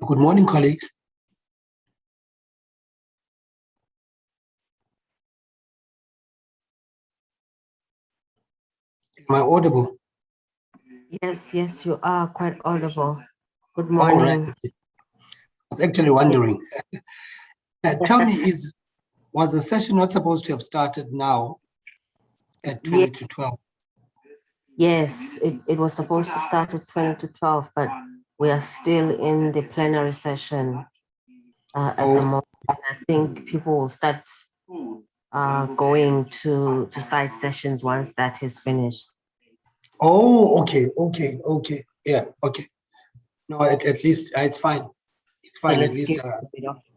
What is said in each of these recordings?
Good morning, colleagues. Am I audible? Yes, you are quite audible. Good All morning. right. I was actually wondering. Tell me, was the session not supposed to have started now at 20 to 12? Yes, it was supposed to start at 20 to 12, but we are still in the plenary session at the moment. I think people will start going to side sessions once that is finished. Oh, okay. Yeah, okay. No, at least it's fine. It's fine. So At let's least.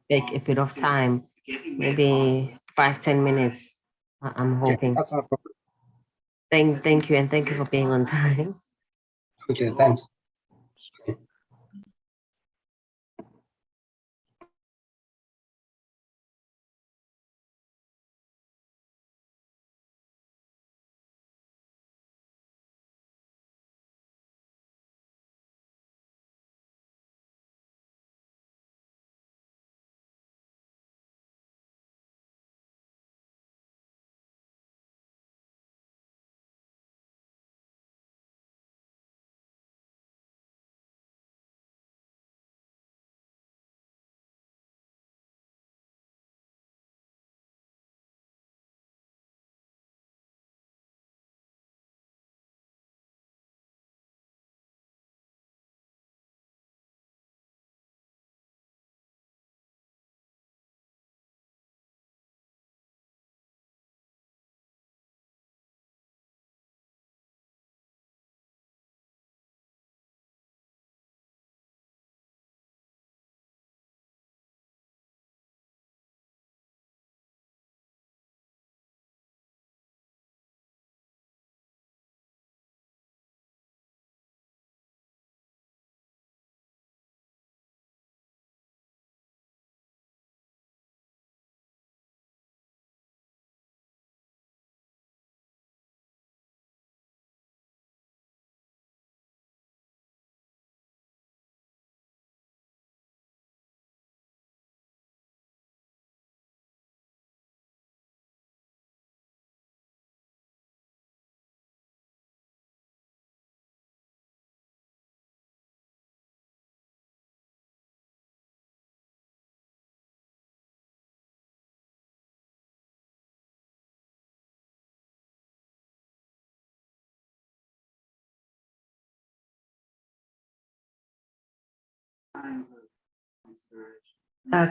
give a bit of time, maybe 5-10 minutes. I'm hoping. That's not a problem. Thank you, and thank you for being on time. Okay, thanks.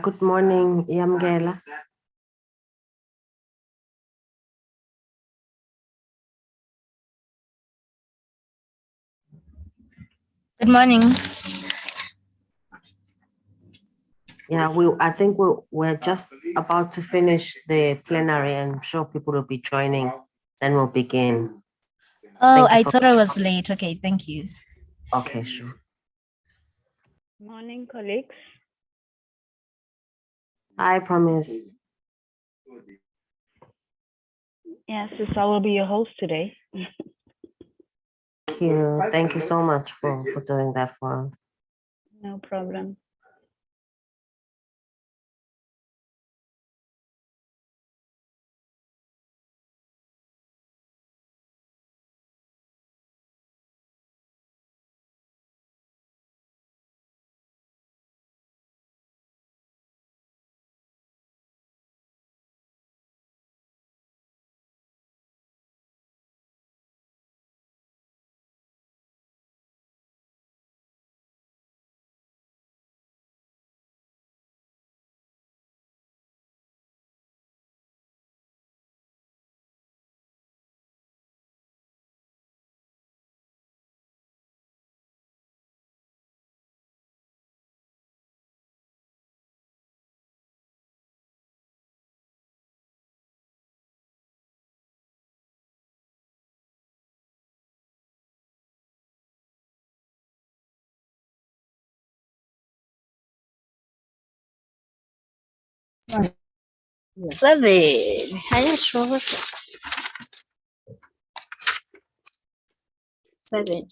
Good morning, Yamgela. Good morning. Yeah, I think we're just about to finish the plenary. I'm sure people will be joining. Then we'll begin. Oh, I thought I was late. Okay, thank you. Okay, sure. Morning, colleagues. I promise. Yes, I will be your host today. Thank you. Thank you so much for doing that for us. No problem. Seven. Higher Seven.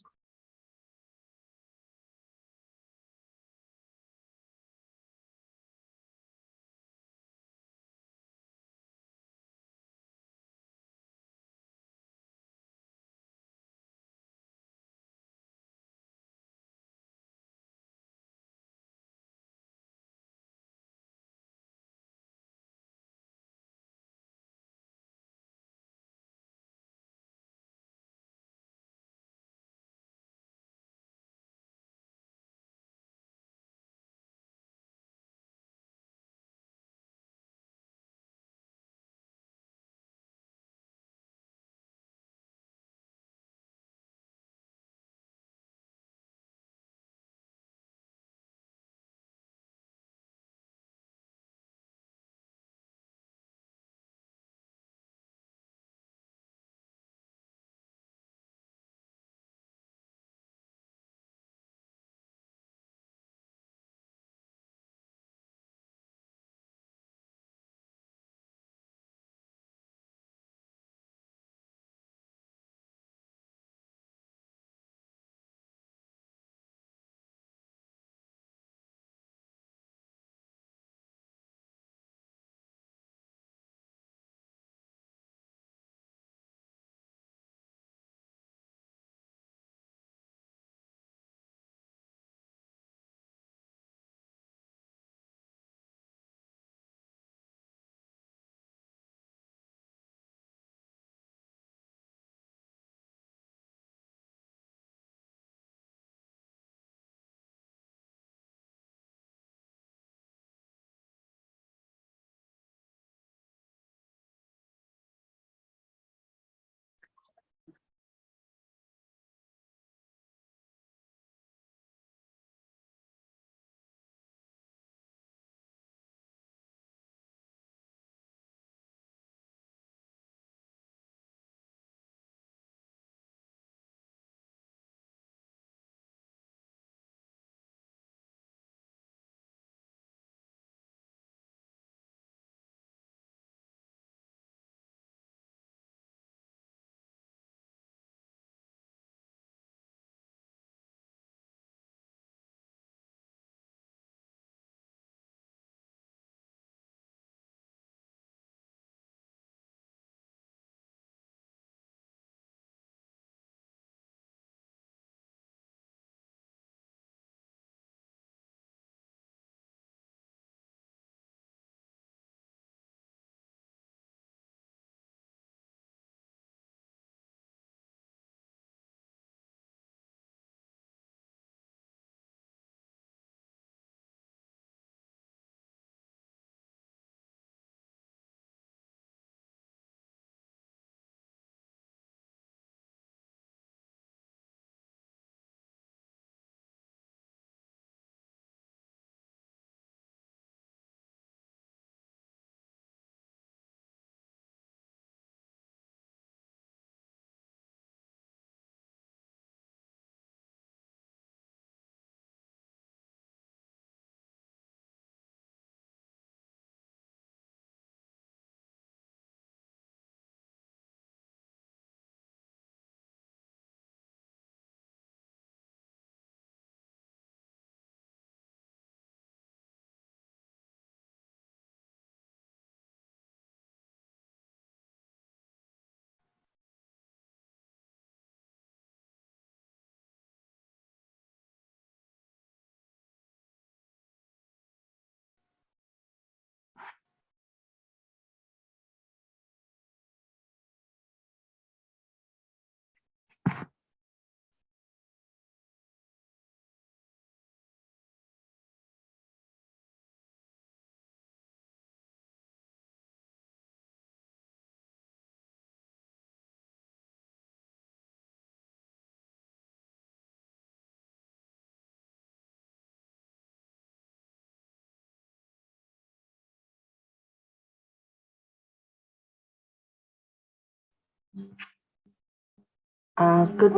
Good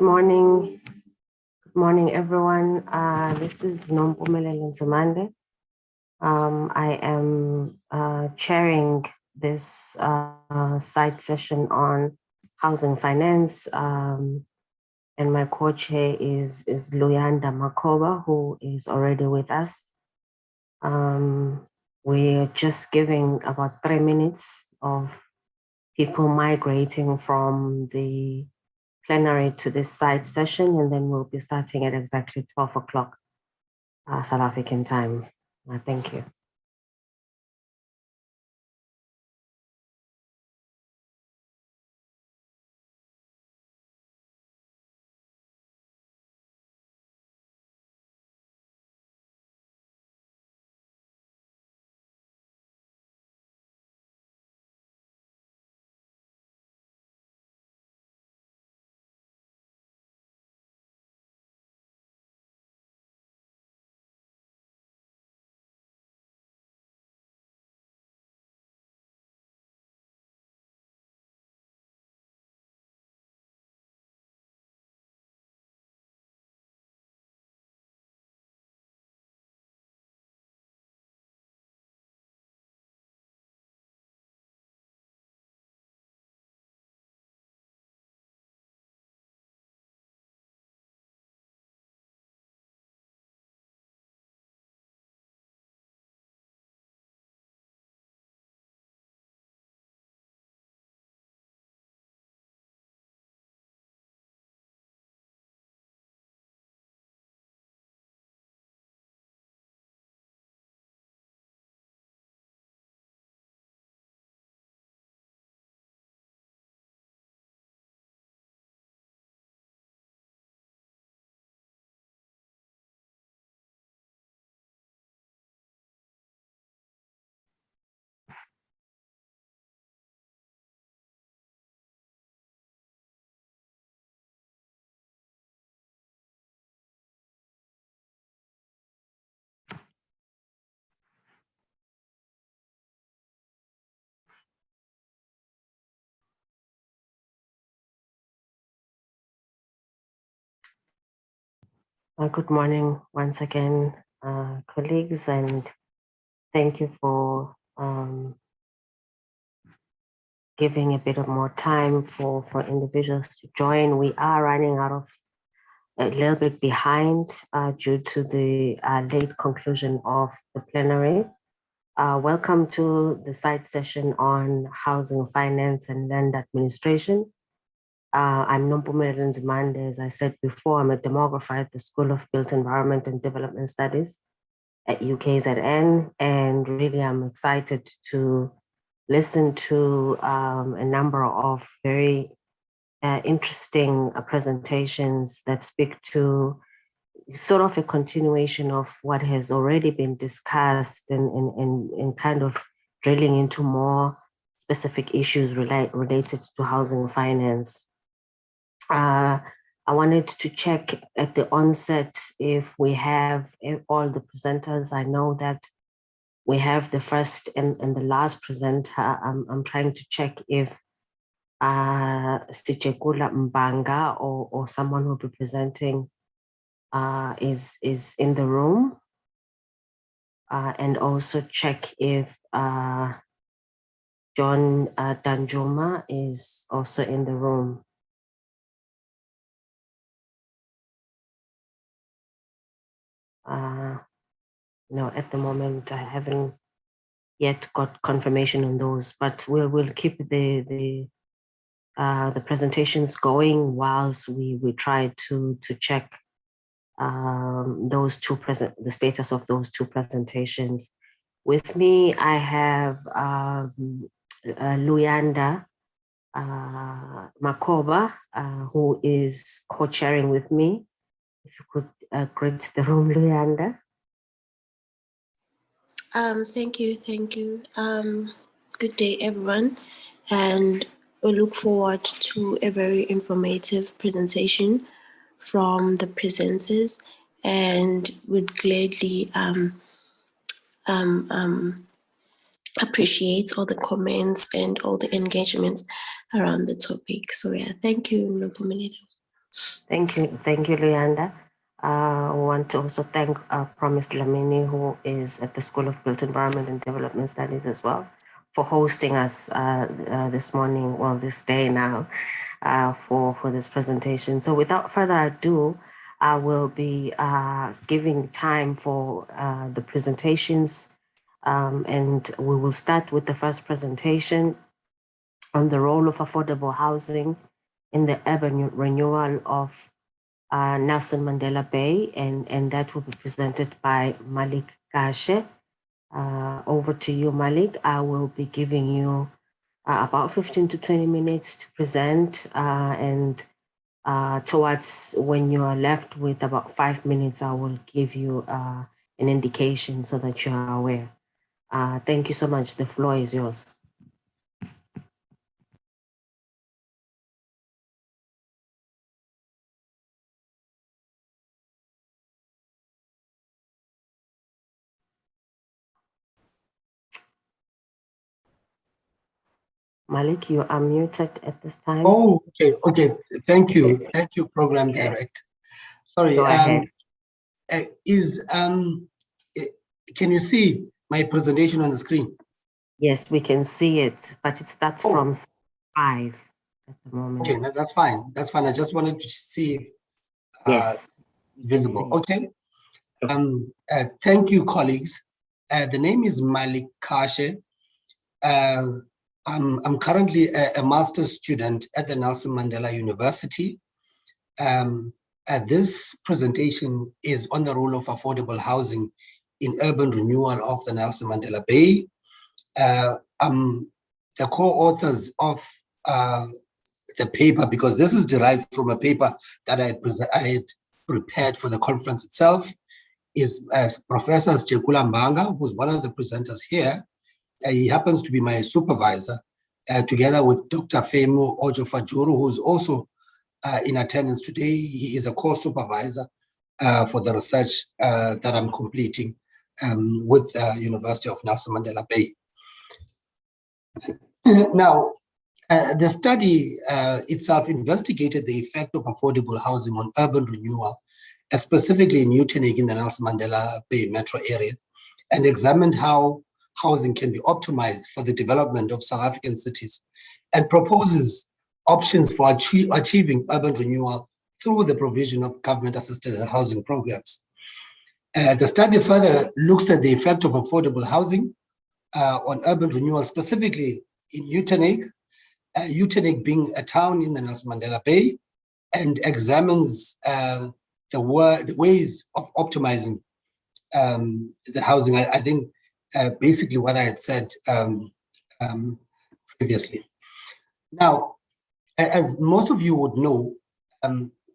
morning. Good morning, everyone. This is Nompumelelo Nzimande. I am chairing this site session on housing finance, and my co-chair is Luyanda Makoba, who is already with us. We're just giving about 3 minutes of people migrating from the plenary to this side session, and then we'll be starting at exactly 12 o'clock South African time. Thank you. Good morning once again, colleagues, and thank you for giving a bit of more time for individuals to join. We are running out of a little bit behind due to the late conclusion of the plenary. Welcome to the side session on housing finance and land administration. I'm Nompumelelo Nzimande. As I said before, I'm a demographer at the School of Built Environment and Development Studies at UKZN, and really I'm excited to listen to a number of very interesting presentations that speak to sort of a continuation of what has already been discussed and kind of drilling into more specific issues related to housing finance. I wanted to check at the onset if we have all the presenters. I know that we have the first and the last presenter. I'm trying to check if Sichekula Mbanga or someone who will be presenting is in the room, and also check if John Danjuma is also in the room. No, at the moment I haven't yet got confirmation on those, but we'll keep the presentations going whilst we try to check the status of those two presentations. With me, I have Luyanda Makoba, who is co-chairing with me. If you could greet the room, Luyanda. Thank you. Good day, everyone. And we look forward to a very informative presentation from the presenters, and would gladly appreciate all the comments and all the engagements. around the topic. So yeah, thank you, Nopumelelo. Thank you, Leanda. I want to also thank Promise Lamini, who is at the School of Built Environment and Development Studies as well, for hosting us this morning, well, this day now, for this presentation. So without further ado, I will be giving time for the presentations, and we will start with the first presentation on the role of affordable housing in the urban renewal of Nelson Mandela Bay, and that will be presented by Malik Kashe. Over to you, Malik. I will be giving you about 15 to 20 minutes to present, and towards when you are left with about 5 minutes, I will give you an indication so that you are aware. Thank you so much. The floor is yours. Malik, you are muted at this time. Oh, okay. Thank you, Program Director. Sorry. Go ahead. Can you see my presentation on the screen? Yes, we can see it, but it starts from 5 at the moment. Okay, no, that's fine. That's fine. I just wanted to see Yes. visible. Okay. Thank you, colleagues. The name is Malik Kashe. I'm currently a master's student at the Nelson Mandela University. This presentation is on the role of affordable housing in urban renewal of the Nelson Mandela Bay. I'm the co-authors of the paper, because this is derived from a paper that I had prepared for the conference itself, is Professor Jekula Mbanga, who's one of the presenters here. He happens to be my supervisor, together with Dr. Femu Ojofajuru, who's also in attendance today. He is a co-supervisor for the research that I'm completing with the University of Nelson Mandela Bay. Now, the study itself investigated the effect of affordable housing on urban renewal, specifically in Utenig in the Nelson Mandela Bay metro area, and examined how housing can be optimized for the development of South African cities, and proposes options for achieving urban renewal through the provision of government-assisted housing programs. The study further looks at the effect of affordable housing on urban renewal, specifically in Utenig, Utenig being a town in the Nelson Mandela Bay, and examines the ways of optimizing the housing. I think basically what I had said previously. Now, as most of you would know,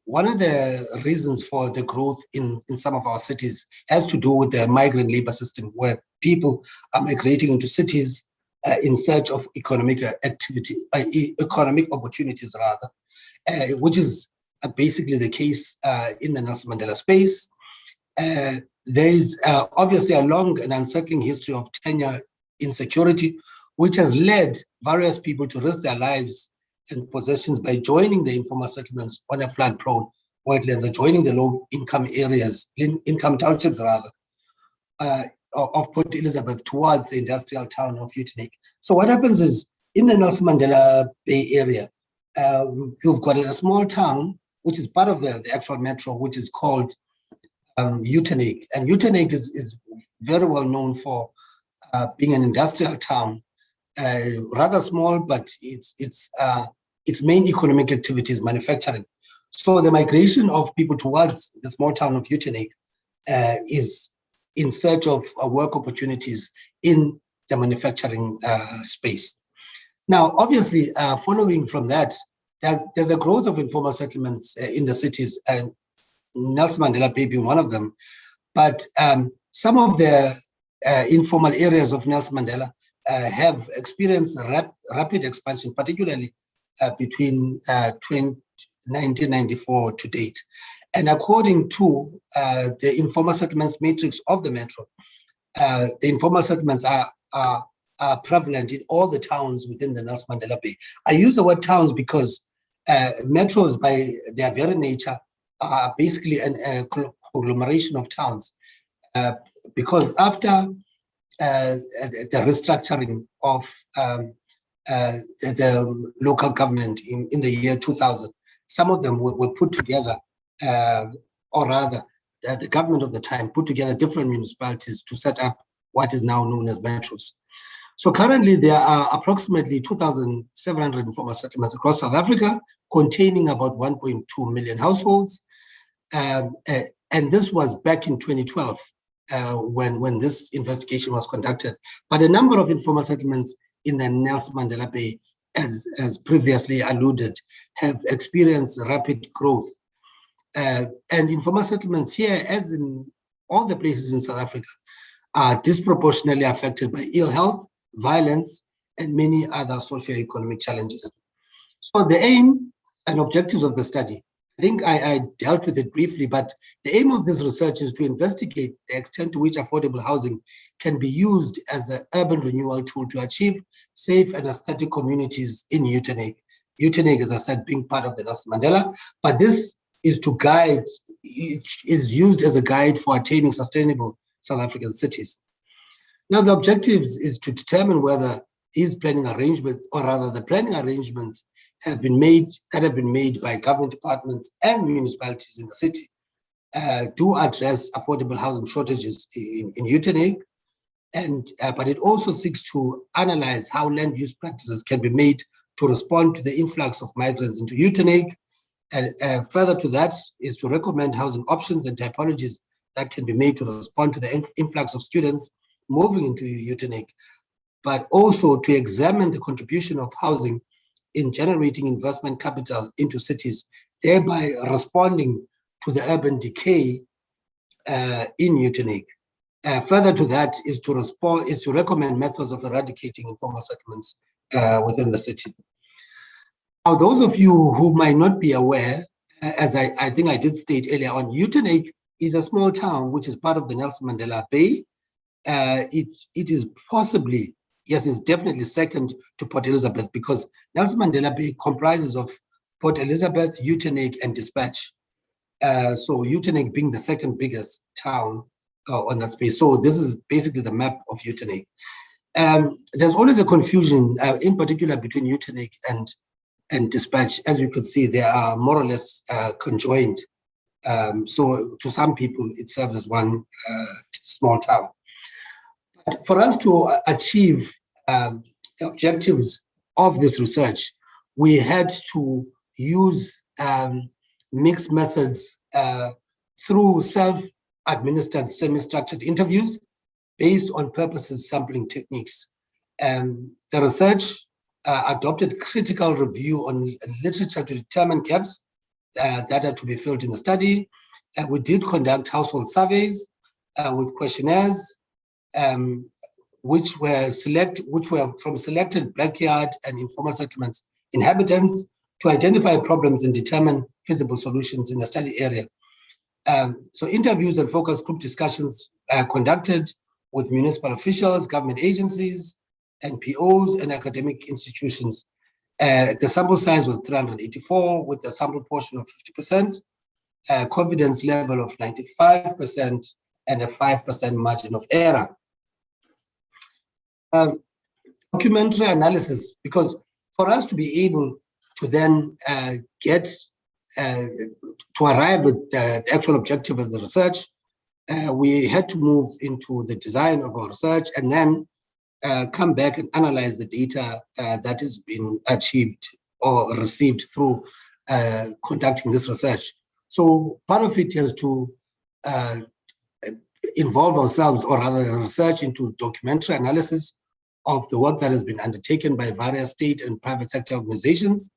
one of the reasons for the growth in some of our cities has to do with the migrant labor system, where people are migrating into cities in search of economic activity, economic opportunities rather, which is basically the case in the Nelson Mandela space. There is obviously a long and unsettling history of tenure insecurity, which has led various people to risk their lives and possessions by joining the informal settlements on a flood-prone wetlands, or joining the low-income areas, income townships rather, of Port Elizabeth towards the industrial town of Utenig. So what happens is, in the Nelson Mandela Bay area, you've got a small town, which is part of the actual metro, which is called Utenig. And Utenig is very well known for being an industrial town, rather small, but its main economic activity is manufacturing. So the migration of people towards the small town of Utenig is in search of work opportunities in the manufacturing space. Now, obviously, following from that, there's a growth of informal settlements in the cities, and Nelson Mandela Bay being one of them. But some of the informal areas of Nelson Mandela have experienced rapid expansion, particularly between 1994 to date. And according to the informal settlements matrix of the metro, the informal settlements are are prevalent in all the towns within the Nelson Mandela Bay. I use the word towns because metros, by their very nature, are basically a conglomeration of towns. Because after the restructuring of the local government in the year 2000, some of them were put together, or rather, the government of the time put together different municipalities to set up what is now known as metros. So currently there are approximately 2,700 informal settlements across South Africa, containing about 1.2 million households. And this was back in 2012 when this investigation was conducted. But a number of informal settlements in the Nelson Mandela Bay, as previously alluded, have experienced rapid growth. And informal settlements here, as in all the places in South Africa, are disproportionately affected by ill health, violence, and many other socio-economic challenges. So the aim and objectives of the study, I think I dealt with it briefly, but the aim of this research is to investigate the extent to which affordable housing can be used as an urban renewal tool to achieve safe and aesthetic communities in Utenhage. Utenhage, as I said, being part of the Nelson Mandela, but this is to guide, it is used as a guide for attaining sustainable South African cities. Now, the objectives is to determine whether these planning arrangements, or rather the planning arrangements have been made by government departments and municipalities in the city, do address affordable housing shortages in Utenhage, but it also seeks to analyze how land use practices can be made to respond to the influx of migrants into Utenhage. And further to that is to recommend housing options and typologies that can be made to respond to the influx of students moving into Utenhage, but also to examine the contribution of housing in generating investment capital into cities, thereby responding to the urban decay in Utenhage. Further to that is to recommend methods of eradicating informal settlements within the city. Now, those of you who might not be aware, as I think I did state earlier on, Utenhage is a small town which is part of the Nelson Mandela Bay. It is possibly, yes, it's definitely second to Port Elizabeth, because Nelson Mandela Bay comprises of Port Elizabeth, Utenhage, and Dispatch. So Utenhage being the second biggest town on that space. So this is basically the map of Utenhage. There's always a confusion, in particular between Utenhage and Dispatch. As you could see, they are more or less conjoined. So to some people, it serves as one small town. But for us to achieve the objectives of this research, we had to use mixed methods through self-administered semi-structured interviews based on purposes sampling techniques. The research adopted critical review on literature to determine gaps that are to be filled in the study. We did conduct household surveys with questionnaires, which were from selected backyard and informal settlements inhabitants to identify problems and determine feasible solutions in the study area. So interviews and focus group discussions conducted with municipal officials, government agencies, NPOs, and academic institutions. The sample size was 384 with a sample portion of 50%, confidence level of 95%, and a 5% margin of error. Documentary analysis, because for us to be able to then to arrive at the actual objective of the research, we had to move into the design of our research and then come back and analyze the data that has been achieved or received through conducting this research. So part of it is to involve ourselves, or rather research into documentary analysis of the work that has been undertaken by various state and private sector organizations,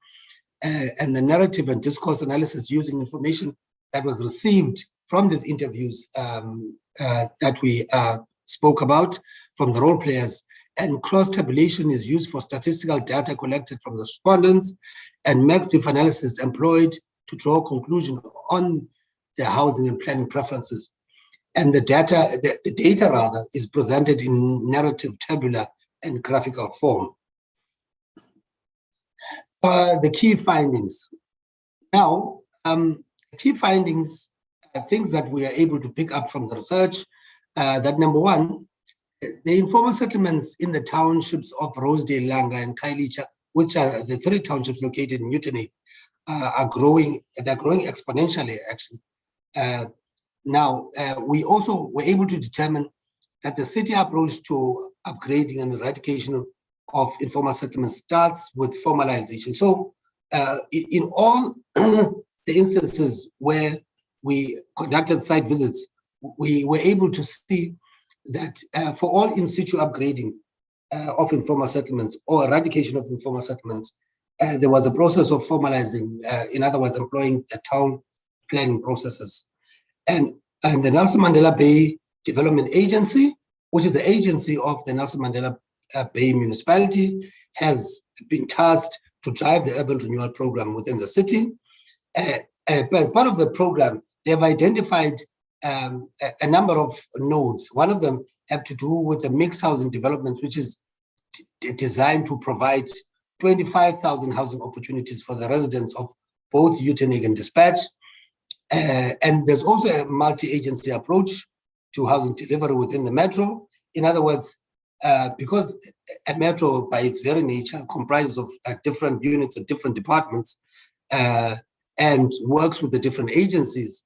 and the narrative and discourse analysis using information that was received from these interviews that we spoke about from the role players. And cross-tabulation is used for statistical data collected from the respondents, and mixed-diff analysis employed to draw a conclusion on their housing and planning preferences. And the data is presented in narrative tabular and graphical form. The key findings. Now, key findings are things that we are able to pick up from the research. That number one, the informal settlements in the townships of Rosedale, Langa, and Khayelitsha, which are the 3 townships located in Utenhage, are growing. They're growing exponentially, actually. Now, we also were able to determine that the city approach to upgrading and eradication of informal settlements starts with formalization. So, in all the instances where we conducted site visits, we were able to see that for all in situ upgrading of informal settlements or eradication of informal settlements, there was a process of formalizing, in other words, employing the town planning processes. And the Nelson Mandela Bay Development Agency, which is the agency of the Nelson Mandela Bay Municipality, has been tasked to drive the urban renewal program within the city. As part of the program, they have identified a number of nodes. One of them have to do with the mixed housing developments, which is designed to provide 25,000 housing opportunities for the residents of both Utenhage and Dispatch. And there's also a multi-agency approach to housing delivery within the metro. In other words, because a metro by its very nature comprises of different units and different departments and works with the different agencies,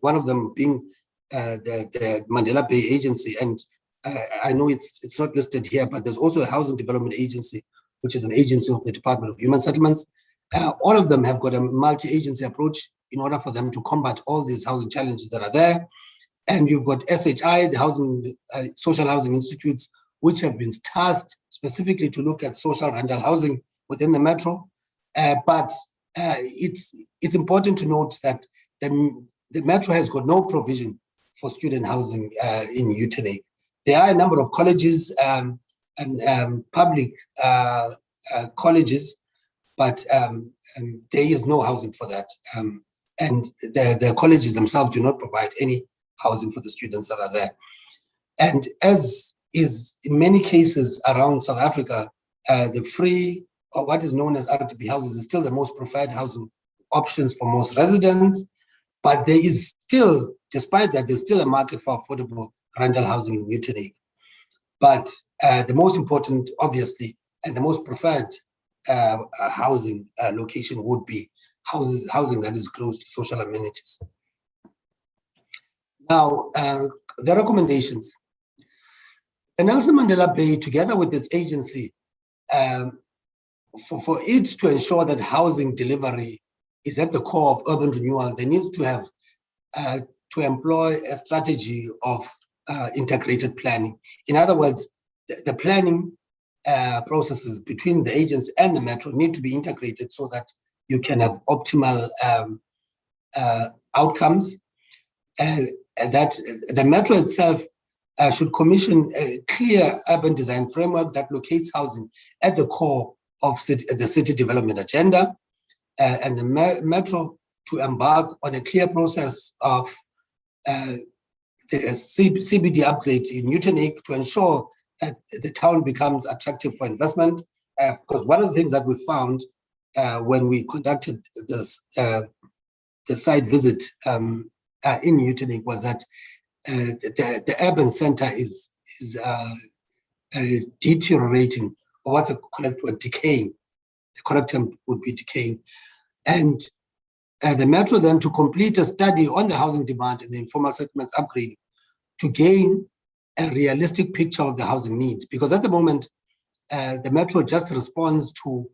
one of them being the Mandela Bay Agency. And I know it's not listed here, but there's also a housing development agency, which is an agency of the Department of Human Settlements. All of them have got a multi-agency approach in order for them to combat all these housing challenges that are there. And you've got SHI, the social housing institutes, which have been tasked specifically to look at social rental housing within the metro. But it's important to note that the metro has got no provision for student housing in Utenhage. There are a number of colleges and public colleges, but there is no housing for that. And the colleges themselves do not provide any housing for the students that are there. And as is in many cases around South Africa, the free, or what is known as RTP houses, is still the most preferred housing options for most residents. But there is still, despite that, there's still a market for affordable rental housing in Utenhage. But the most important, obviously, and the most preferred housing location would be housing that is close to social amenities. Now, the recommendations. The Nelson Mandela Bay, together with its agency, for it to ensure that housing delivery is at the core of urban renewal, they need to have to employ a strategy of integrated planning. In other words, the planning processes between the agency and the metro need to be integrated so that you can have optimal outcomes. And that the metro itself should commission a clear urban design framework that locates housing at the core of the city development agenda, and the metro to embark on a clear process of the CBD upgrade in Utenhage to ensure that the town becomes attractive for investment. Because one of the things that we found when we conducted this, the site visit in Utenhage was that the urban center is deteriorating, or what's a correct word, decaying. The correct term would be decaying. And the metro then to complete a study on the housing demand and the informal settlements upgrade to gain a realistic picture of the housing need. Because at the moment, the metro just responds to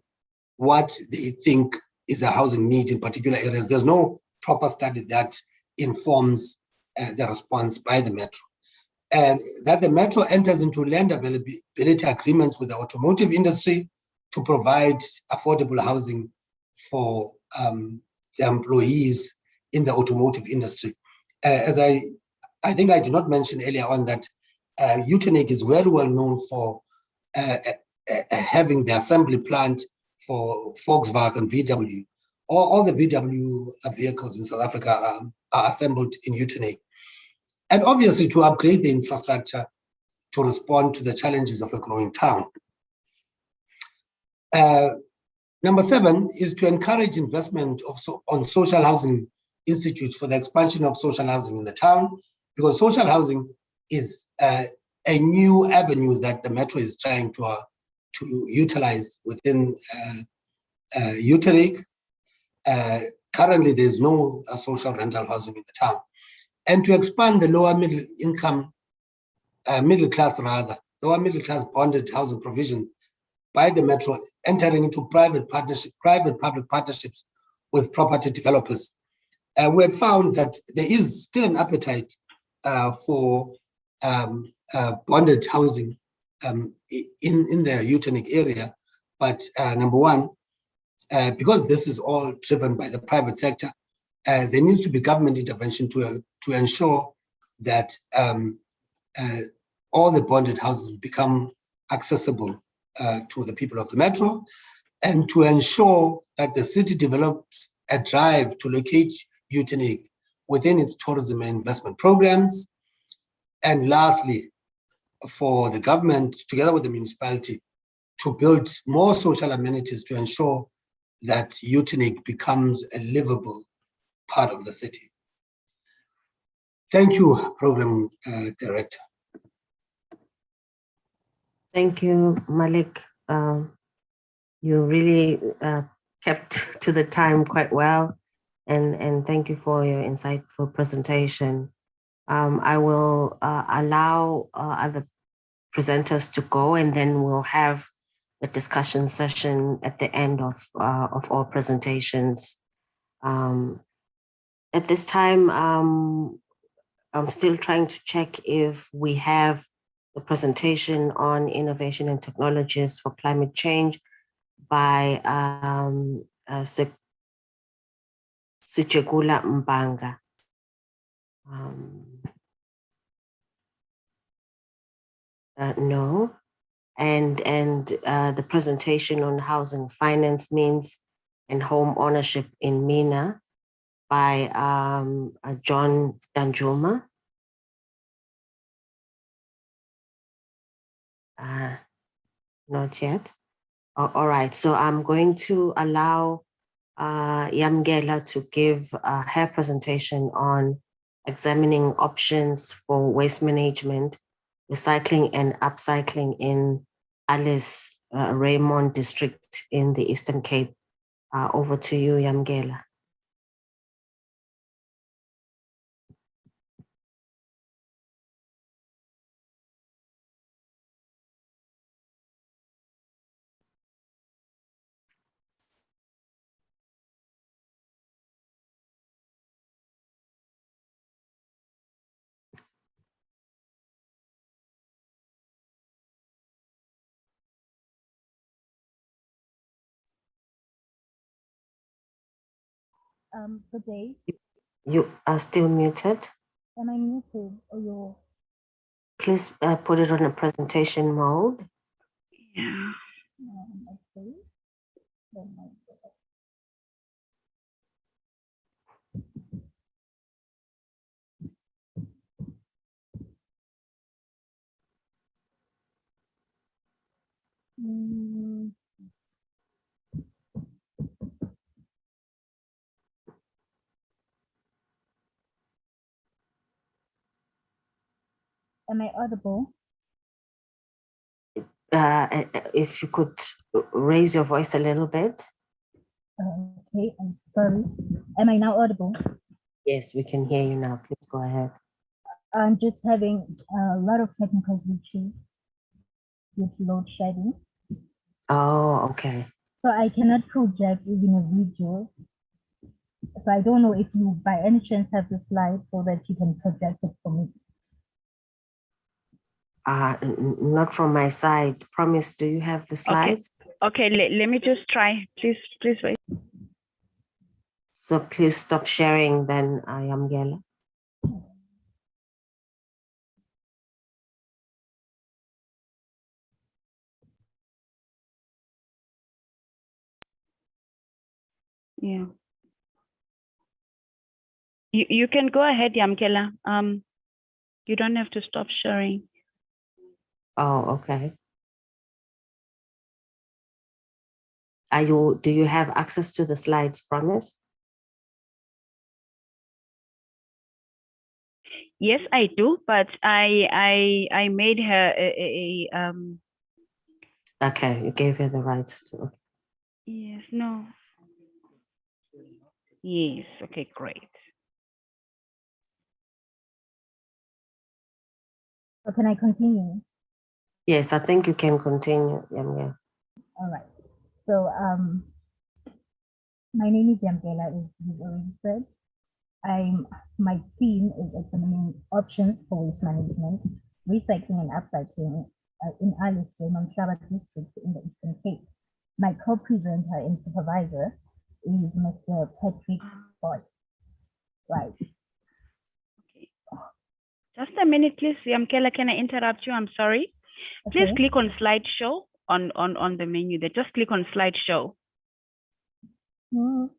what they think is a housing need in particular areas. There's no proper study that informs the response by the metro. And that the metro enters into land availability agreements with the automotive industry to provide affordable housing for the employees in the automotive industry. As I think I did not mention earlier on that Utenhage is very well known for having the assembly plant for Volkswagen, VW. All the VW vehicles in South Africa are assembled in Utenhage. And obviously to upgrade the infrastructure to respond to the challenges of a growing town. Number 7 is to encourage investment on social housing institutes for the expansion of social housing in the town, because social housing is a new avenue that the Metro is trying to utilize within UTARIC. Currently, there's no social rental housing in the town. And to expand the lower middle class bonded housing provisions by the Metro, entering into private-public partnerships with property developers. We had found that there is still an appetite for bonded housing in the Utanic area, but number 1, because this is all driven by the private sector, there needs to be government intervention to ensure that all the bonded houses become accessible to the people of the Metro, and to ensure that the city develops a drive to locate Utanic within its tourism and investment programs. And lastly, for the government, together with the municipality, to build more social amenities to ensure that Utanic becomes a livable part of the city. Thank you, Program Director. Thank you, Malik. You really kept to the time quite well, and thank you for your insightful presentation. I will allow other presenters to go, and then we'll have a discussion session at the end of all presentations. At this time, I'm still trying to check if we have the presentation on innovation and technologies for climate change by Sichegula Mbanga. No. And the presentation on housing finance means and home ownership in MENA by John Danjuma. Not yet. All right, so I'm going to allow Yamgela to give her presentation on examining options for waste management, recycling and upcycling in Alice Raymond district in the Eastern Cape. Over to you, Yamgela. Good day. You are still muted. Am I muted or you're? Please put it on a presentation mode. Yeah. Okay. Am I audible? If you could raise your voice a little bit. Okay, I'm sorry. Am I now audible? Yes, we can hear you now. Please go ahead. I'm just having a lot of technical issues with load shedding. Oh, okay. So I cannot project even a video. So I don't know if you by any chance have the slide so that you can project it for me. Not from my side. Promise, do you have the slides? Okay, let me just try. Please wait. So please stop sharing then, Yamgela. Yeah. You can go ahead, Yamkela. You don't have to stop sharing. Oh, okay. Do you have access to the slides, Promise? Yes, I do, but I made her Okay, you gave her the rights to. yes, no. Yes, okay, great. So can I continue? Yes, I think you can continue. Yeah. All right. So my name is Yamkela, as you've already said. My theme is examining options for waste management, recycling and upcycling in Alice, Raymond district in the Eastern Cape. My co-presenter and supervisor is Mr. Patrick Boyd. Right. Okay. Just a minute, please. Yamkela, can I interrupt you? I'm sorry. Please Okay. click on slideshow on the menu there. Just click on slideshow. Mm,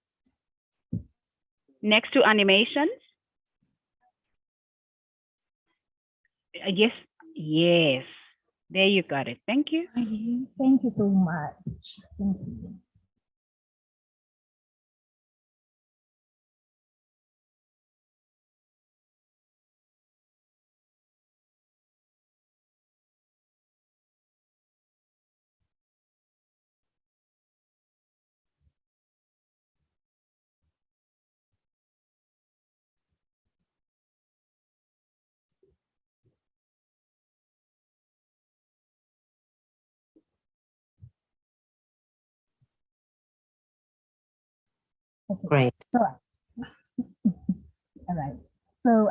Next to animations. Yes, yes. There you got it. Thank you. Thank you so much. Thank you. Okay. Great. So, all right. So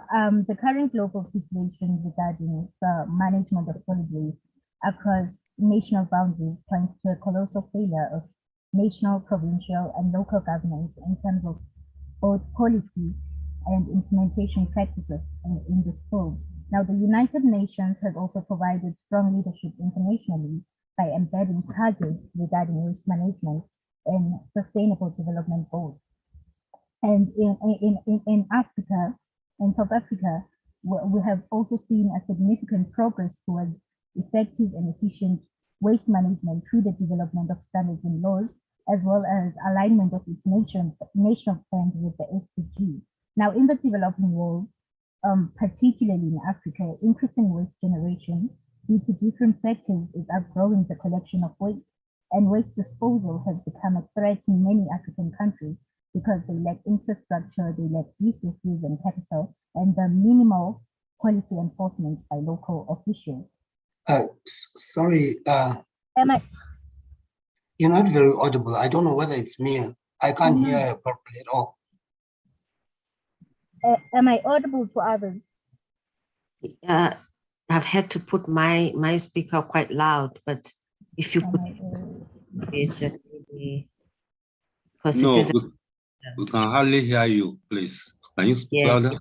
the current global situation regarding the management of solid waste across national boundaries points to a colossal failure of national, provincial, and local governments in terms of both policy and implementation practices in this field. Now, the United Nations has also provided strong leadership internationally by embedding targets regarding waste management and sustainable development goals. And in Africa, in South Africa, we have also seen a significant progress towards effective and efficient waste management through the development of standards and laws, as well as alignment of its national plans with the SDG. Now, in the developing world, particularly in Africa, increasing waste generation due to different factors is outgrowing the collection of waste, and waste disposal has become a threat in many African countries because they lack infrastructure, they lack resources and capital, and the minimal quality enforcement by local officials. Sorry, you're not very audible. I don't know whether it's me. I can't hear you properly at all. Am I audible to others? I've had to put my speaker quite loud, but if you put it because No, it is. we can hardly hear you, please. Can you speak louder?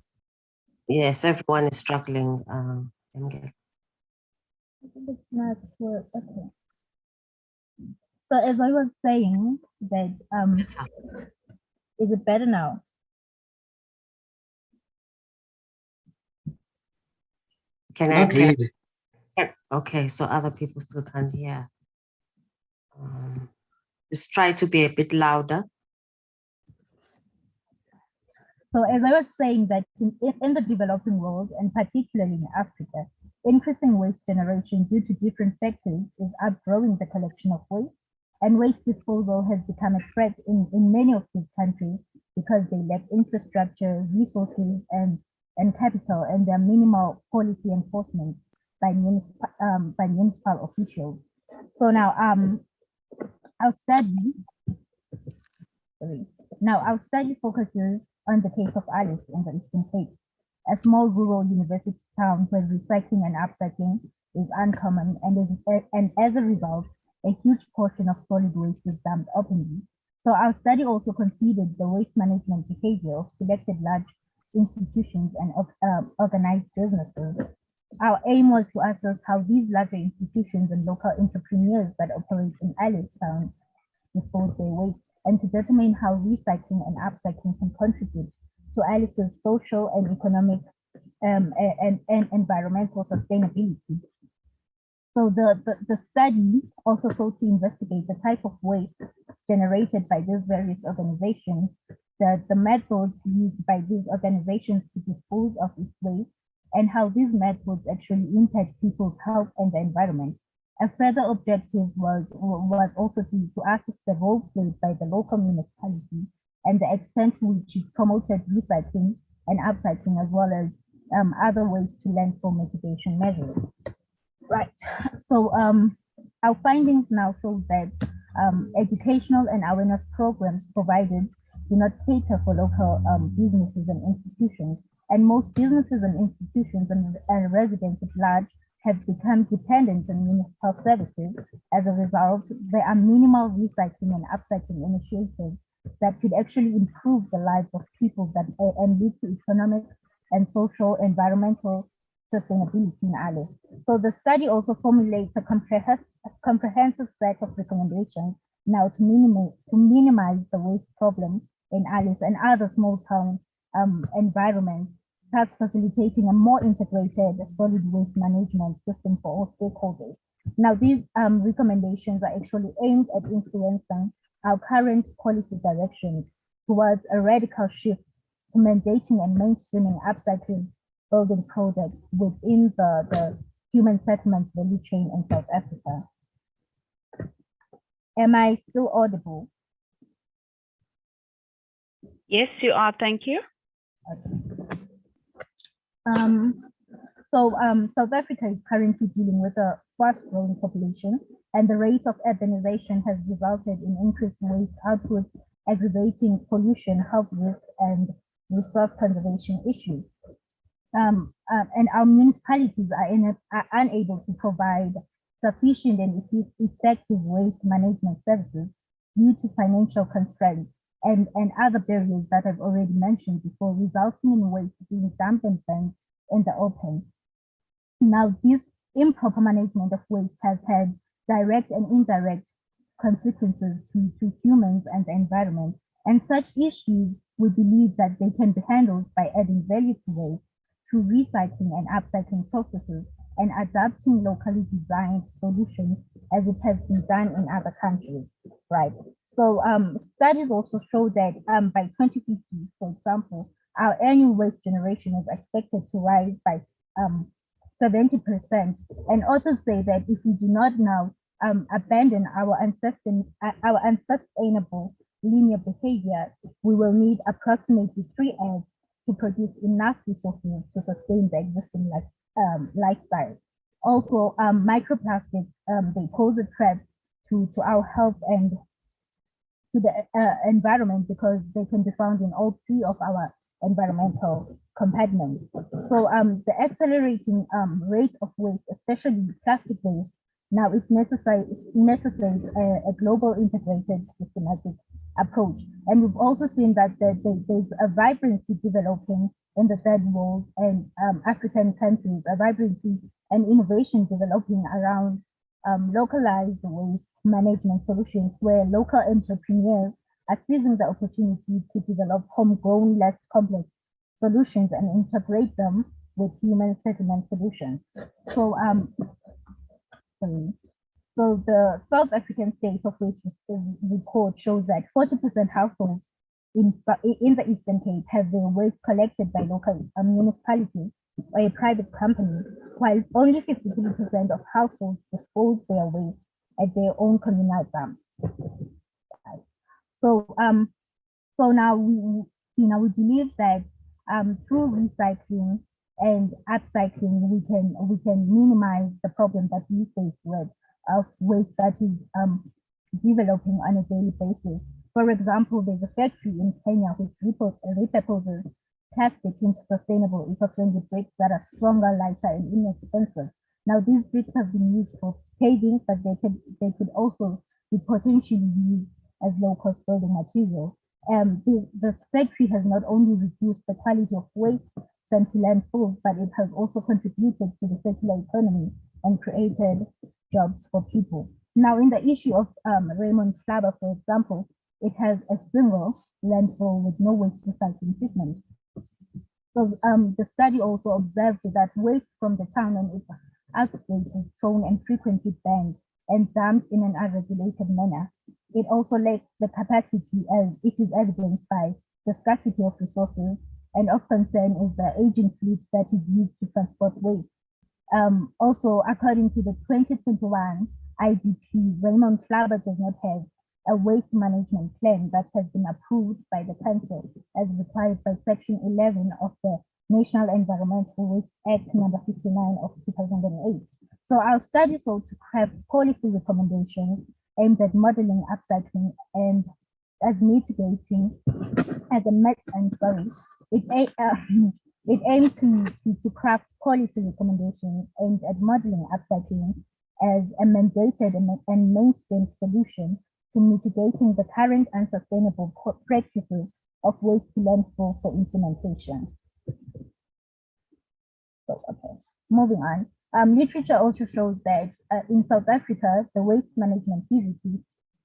Yes, everyone is struggling. I think it's not for, okay. So as I was saying that, is it better now? Not really. Okay, so other people still can't hear. Just try to be a bit louder. So as I was saying that in the developing world, and particularly in Africa, increasing waste generation due to different factors is outgrowing the collection of waste, and waste disposal has become a threat in many of these countries because they lack infrastructure, resources, and capital, and their minimal policy enforcement by municipal officials. So now our study focuses on the case of Alice in the Eastern Cape, a small rural university town where recycling and upcycling is uncommon, and as a result, a huge portion of solid waste is dumped openly. So our study also considered the waste management behavior of selected large institutions and organized businesses. Our aim was to assess how these larger institutions and local entrepreneurs that operate in Alice Town dispose their waste, and to determine how recycling and upcycling can contribute to Alice's social and economic and environmental sustainability. So the study also sought to investigate the type of waste generated by these various organizations, the methods used by these organizations to dispose of its waste, and how these methods actually impact people's health and the environment. A further objective was also to assess the role played by the local municipality and the extent to which it promoted recycling and upcycling, as well as other ways to landfill mitigation measures. Right. So our findings now show that educational and awareness programs provided do not cater for local businesses and institutions. And most businesses and institutions and residents at large have become dependent on municipal services. As a result, there are minimal recycling and upcycling initiatives that could actually improve the lives of people and lead to economic and social environmental sustainability in Alice. So the study also formulates a comprehensive set of recommendations now to minimize the waste problem in Alice and other small town environments, thus facilitating a more integrated solid waste management system for all stakeholders. Now, these recommendations are actually aimed at influencing our current policy direction towards a radical shift to mandating and mainstreaming upcycling building products within the human settlements value chain in South Africa. Am I still audible? Yes, you are. Thank you. Okay. South Africa is currently dealing with a fast-growing population, and the rate of urbanization has resulted in increased waste output, aggravating pollution, health risks, and resource conservation issues. And our municipalities are unable to provide sufficient and effective waste management services due to financial constraints and other barriers that I've already mentioned before, resulting in waste being dumped and burned in the open. Now, this improper management of waste has had direct and indirect consequences to humans and the environment. And such issues, we believe that they can be handled by adding value to waste through recycling and upcycling processes and adapting locally designed solutions as it has been done in other countries, right? So studies also show that by 2050, for example, our annual waste generation is expected to rise by 70%. And authors say that if we do not now abandon our unsustainable linear behavior, we will need approximately 3 eggs to produce enough resources to sustain the existing lifestyles. Also, microplastics, they pose a threat to our health and to the environment because they can be found in all 3 of our environmental compartments. So the accelerating rate of waste, especially plastic waste, now it necessitates a global integrated systematic approach. And we've also seen that there's a vibrancy developing in the third world and African countries, a vibrancy and innovation developing around localized waste management solutions where local entrepreneurs are seizing the opportunity to develop homegrown, less complex solutions and integrate them with human settlement solutions. So the South African State of Waste report shows that 40% households in the Eastern Cape have their waste collected by local municipalities or a private company, while only 53% of households dispose their waste at their own communal dump. So now we believe that through recycling and upcycling, we can minimize the problem that we face with of waste that is developing on a daily basis. For example, there's a factory in Kenya which repurposes plastic into sustainable eco-friendly bricks that are stronger, lighter, and inexpensive. Now, these bricks have been used for paving, but they could also be potentially used as low-cost building material. This factory has not only reduced the quality of waste sent to landfills, but it has also contributed to the circular economy and created jobs for people. Now, in the issue of Raymond, for example, it has a single landfill with no waste recycling treatment. So the study also observed that waste from the town and its outstates is thrown and frequently banned and dumped in an unregulated manner. It also lacks the capacity, as it is evidenced by the scarcity of resources, and of concern is the aging fleet that is used to transport waste. Also, according to the 2021 IDP, Raymond does not have a waste management plan that has been approved by the Council as required by Section 11 of the National Environmental Waste Act number 59 of 2008. So our study sought to craft policy recommendations aimed at modeling upcycling and as mitigating as it aimed to craft policy recommendations aimed at modeling upcycling as a mandated and mainstream solution to mitigating the current unsustainable practices of waste to landfill for implementation. So, okay, moving on. Literature also shows that in South Africa, the waste management theory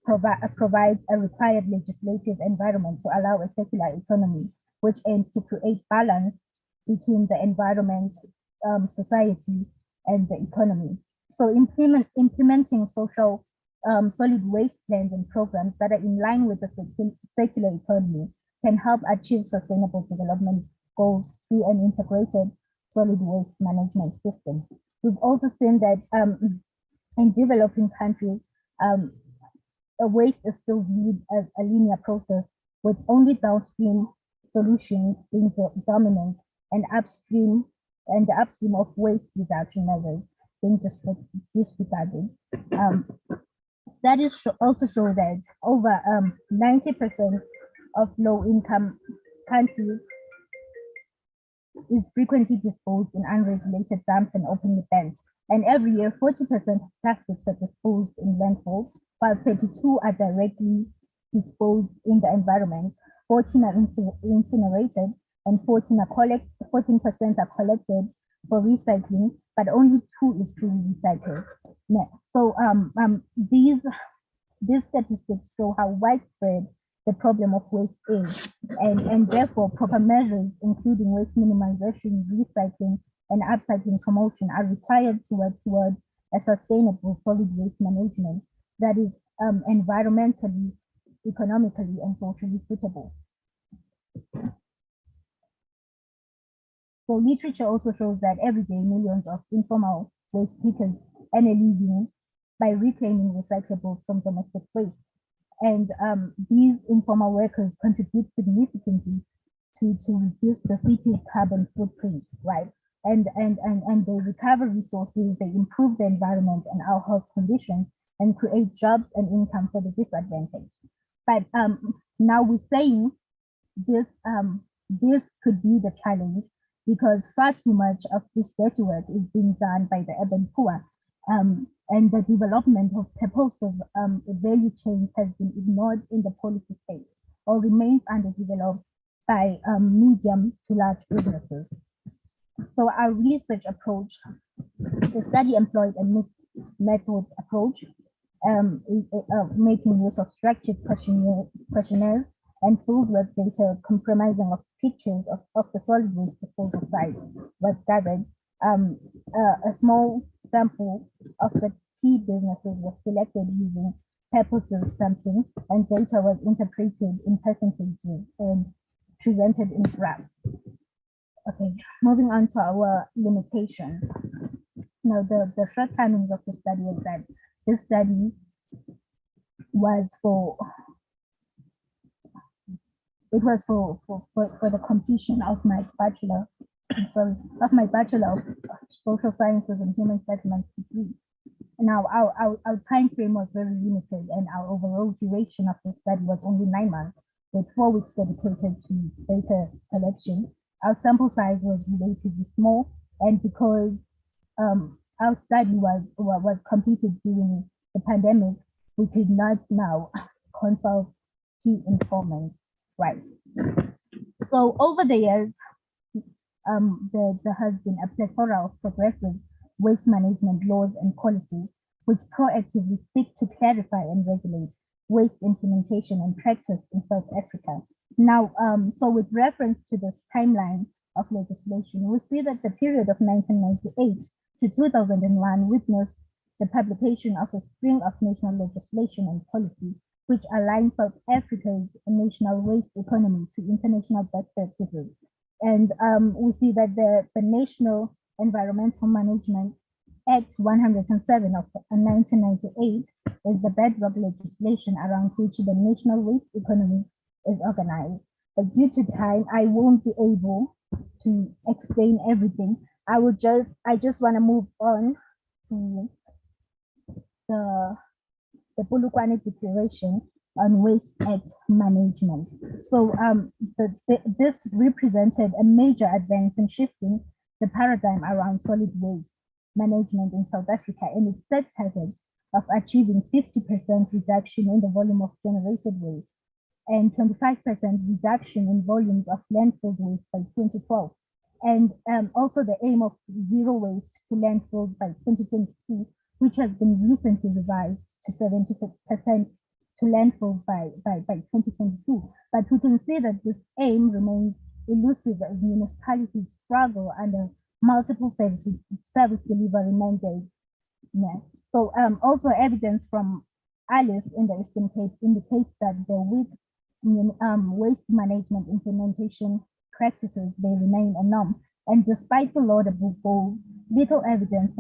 provides a required legislative environment to allow a circular economy, which aims to create balance between the environment, society, and the economy. So implementing social solid waste plans and programs that are in line with the circular economy can help achieve sustainable development goals through an integrated solid waste management system. We've also seen that in developing countries, waste is still viewed as a linear process with only downstream solutions being dominant and the upstream of waste reduction measures being disregarded. Studies also show that over 90% of low-income countries is frequently disposed in unregulated dumps and openly banned. And every year, 40% of plastics are disposed in landfills, while 32 are directly disposed in the environment, 14 are incinerated, and 14% are collected for recycling, but only 2 is truly recycled. So these statistics show how widespread the problem of waste is, and therefore proper measures, including waste minimization, recycling, and upcycling promotion are required to work toward a sustainable solid waste management that is environmentally, economically, and socially suitable. So literature also shows that every day millions of informal waste pickers earn a living by reclaiming recyclables from domestic waste. And these informal workers contribute significantly to reduce the city's carbon footprint, right? And they recover resources, they improve the environment and our health conditions, and create jobs and income for the disadvantaged. But now we're saying this could be the challenge, because far too much of this dirty work is being done by the urban poor, and the development of purposive value chains has been ignored in the policy space or remains underdeveloped by medium to large businesses. So our research approach, the study employed a mixed method approach, making use of structured questionnaires and fieldwork data comprising of pictures of the solid waste disposal site was gathered. A small sample of the key businesses was selected using purposive sampling, and data was interpreted in percentages and presented in graphs. Okay, moving on to our limitations. Now, the shortcomings of the study was that this study was for the completion of my bachelor of social sciences and human settlement degree. Now, our time frame was very limited, and our overall duration of the study was only 9 months, with 4 weeks dedicated to data collection. Our sample size was relatively small, and because our study was completed during the pandemic, we could not now consult key informants, right? So over the years, there has been a plethora of progressive waste management laws and policies which proactively seek to clarify and regulate waste implementation and practice in South Africa. Now, so with reference to this timeline of legislation, we see that the period of 1998 to 2001 witnessed the publication of a string of national legislation and policy which align South Africa's national waste economy to international best practices. And we see that the National Environmental Management Act 107 of 1998 is the bedrock legislation around which the national waste economy is organized. But due to time, I won't be able to explain everything. I just want to move on to the Polokwane Declaration on Waste Act Management. So this represented a major advance in shifting the paradigm around solid waste management in South Africa, and it set targets of achieving 50% reduction in the volume of generated waste and 25% reduction in volumes of landfill waste by 2012. And also the aim of zero waste to landfills by 2022, which has been recently revised to 70% to landfills by 2022. But we can see that this aim remains elusive as municipalities struggle under multiple service delivery mandates. Yeah. So also evidence from Alice in the Eastern Cape indicates that the weak waste management implementation practices, they remain a norm. And despite the laudable goals, little evidence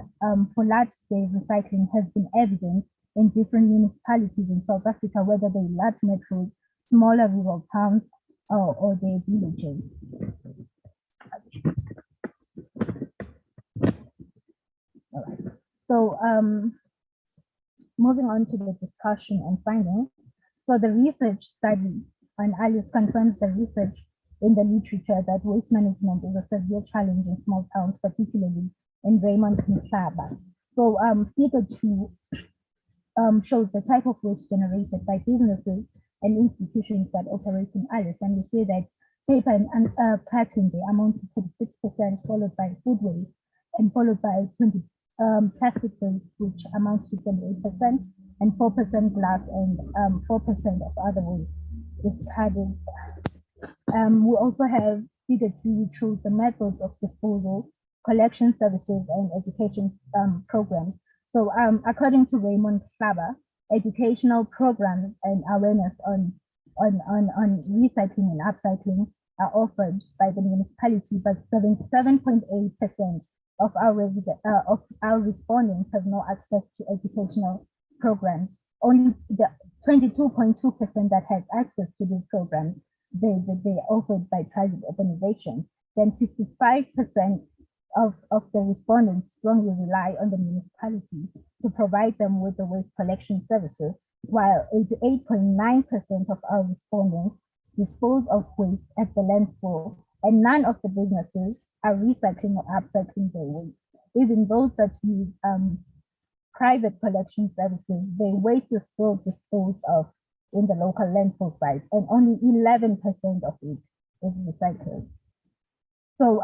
for large-scale recycling has been evident in different municipalities in South Africa, whether they're large metros, smaller rural towns, or their villages. All right. So moving on to the discussion and findings. So the research study on Alice confirms the research in the literature that waste management is a severe challenge in small towns, particularly in Raymond and Mhlaba. So figure 2 shows the type of waste generated by businesses and institutions that operate in Alice. And we see that paper and packaging, they amount to 36%, followed by food waste, and followed by 20 plastic waste, which amounts to 28%, and 4% glass, and 4% of other waste is added. We also have figure 2, which shows the methods of disposal, collection services, and education programs. So according to Raymond, educational programs and awareness on recycling and upcycling are offered by the municipality, but 77.8% of our respondents have no access to educational programs. Only the 22.2% that has access to these programs, they are offered by private organizations. Then 55% of the respondents strongly rely on the municipality to provide them with the waste collection services, while 88.9% of our respondents dispose of waste at the landfill, and none of the businesses are recycling or upcycling their waste. Even those that use private collection services, their waste is still disposed of in the local landfill site, and only 11% of it is recycled. So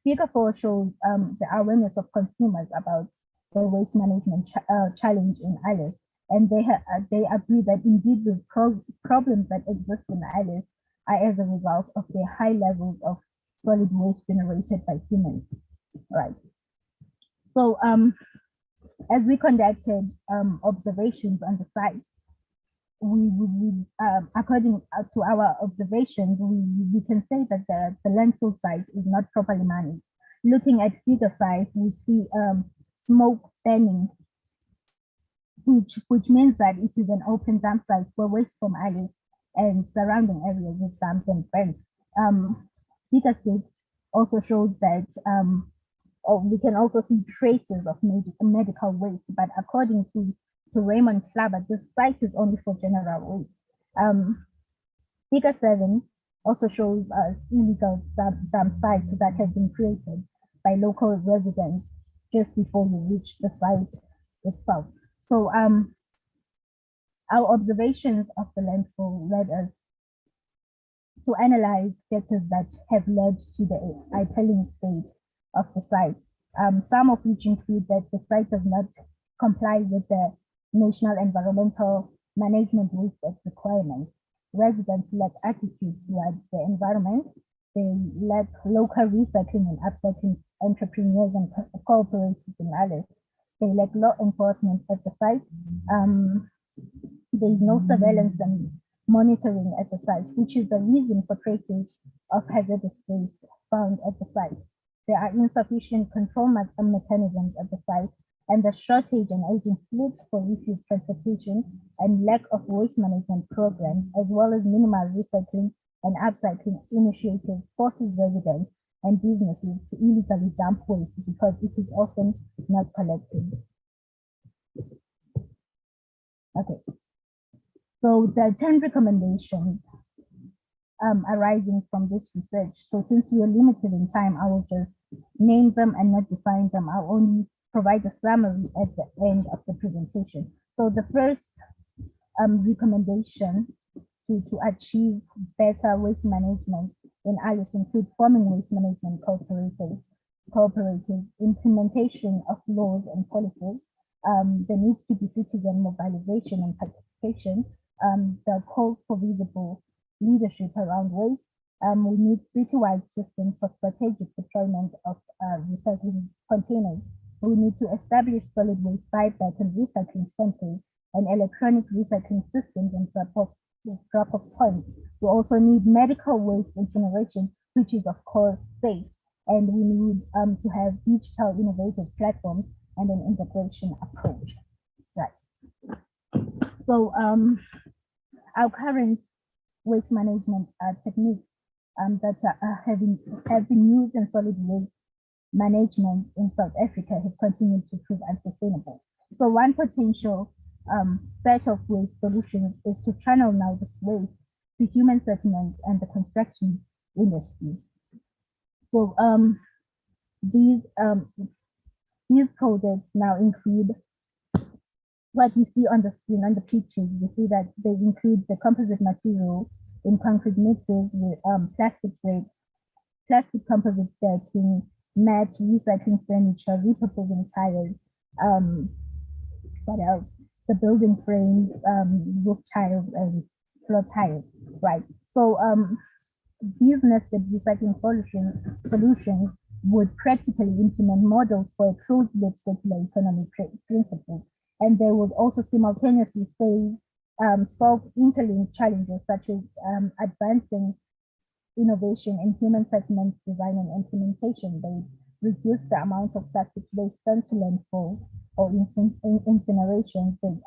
figure 4 shows the awareness of consumers about the waste management challenge in Alice, and they agree that indeed the problems that exist in Alice are as a result of the high levels of solid waste generated by humans. Right. So as we conducted observations on the site, according to our observations, we can say that the landfill site is not properly managed. Looking at figure 5, we see smoke burning, which means that it is an open dump site where waste from Alice and surrounding areas is dumped and burnt. Figure 6 also shows that we can also see traces of medical waste, but according to Raymond, this site is only for general waste. Figure 7 also shows illegal dump sites that have been created by local residents just before you reach the site itself. So our observations of the landfill led us to analyze factors that have led to the idling state of the site, some of which include that the site does not comply with the National Environmental Management Waste Act requirements. Residents lack attitude towards the environment. they lack local recycling and upcycling entrepreneurs and cooperatives and others. They lack law enforcement at the site. There is no surveillance and monitoring at the site, which is the reason for traces of hazardous waste found at the site. There are insufficient control mechanisms at the site, and the shortage and aging fleets for refuse transportation and lack of waste management programs, as well as minimal recycling and upcycling initiatives, forces residents and businesses to illegally dump waste because it is often not collected. Okay, so the 10 recommendations arising from this research. So since we are limited in time, I will just name them and not define them. I'll only provide a summary at the end of the presentation. So the first recommendation to achieve better waste management in Alice include forming waste management cooperatives, implementation of laws and policies. There needs to be citizen mobilization and participation. The calls for visible leadership around waste. We need citywide systems for strategic deployment of recycling containers. We need to establish solid waste buyback and recycling centers and electronic recycling systems and drop-off points. We also need medical waste incineration, which is of course safe. And we need to have digital innovative platforms and an integration approach. Right. So our current waste management techniques that have been used in solid waste management in South Africa have continued to prove unsustainable. So one potential set of waste solutions is to channel now this waste to human settlements and the construction industry. So these projects now include what we see on the screen, on the pictures. We see that they include the composite material in concrete mixes with plastic bricks, plastic composite decking, mat, recycling furniture, repurposing tires, what else? The building frames, roof tiles, and floor tiles, right? So these nested recycling solutions would practically implement models for a closed-loop circular economy principle, and they would also simultaneously solve interlinked challenges such as advancing innovation in human settlement design and implementation. They reduce the amount of plastic waste sent to landfill or incineration. They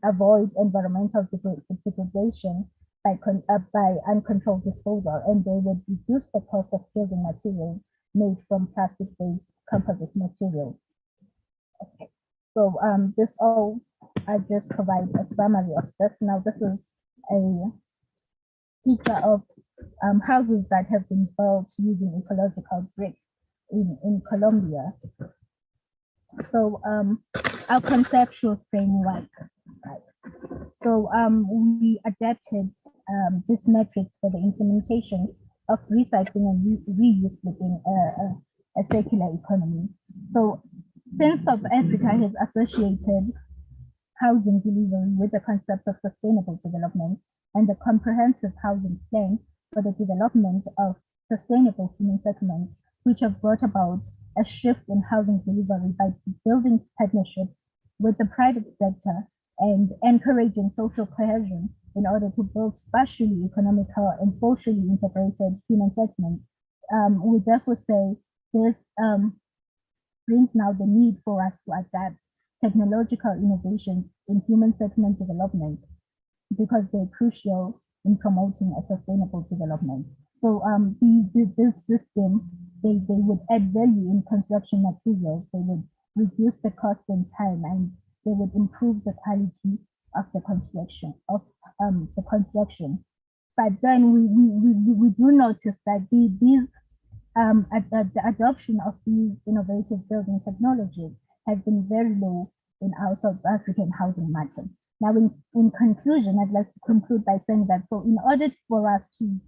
avoid environmental degradation by uncontrolled disposal, and they would reduce the cost of building materials made from plastic-based composite materials. Okay, so this all, I just provide a summary of this. Now this is a picture of houses that have been built using ecological bricks in Colombia. So our conceptual framework, right? So we adapted this metrics for the implementation of recycling and reuse within a circular economy. So since South Africa has associated housing delivery with the concept of sustainable development and the comprehensive housing plan for the development of sustainable human settlements, which have brought about a shift in housing delivery by building partnerships with the private sector and encouraging social cohesion in order to build spatially, economical, and socially integrated human settlements. We therefore say this brings now the need for us to adapt technological innovations in human settlement development because they're crucial in promoting a sustainable development. So this system, they would add value in construction materials, they would reduce the cost and time, and they would improve the quality of the construction. But then we do notice that the adoption of these innovative building technologies has been very low in our South African housing market. Now, in conclusion, I'd like to conclude by saying that so in order for us to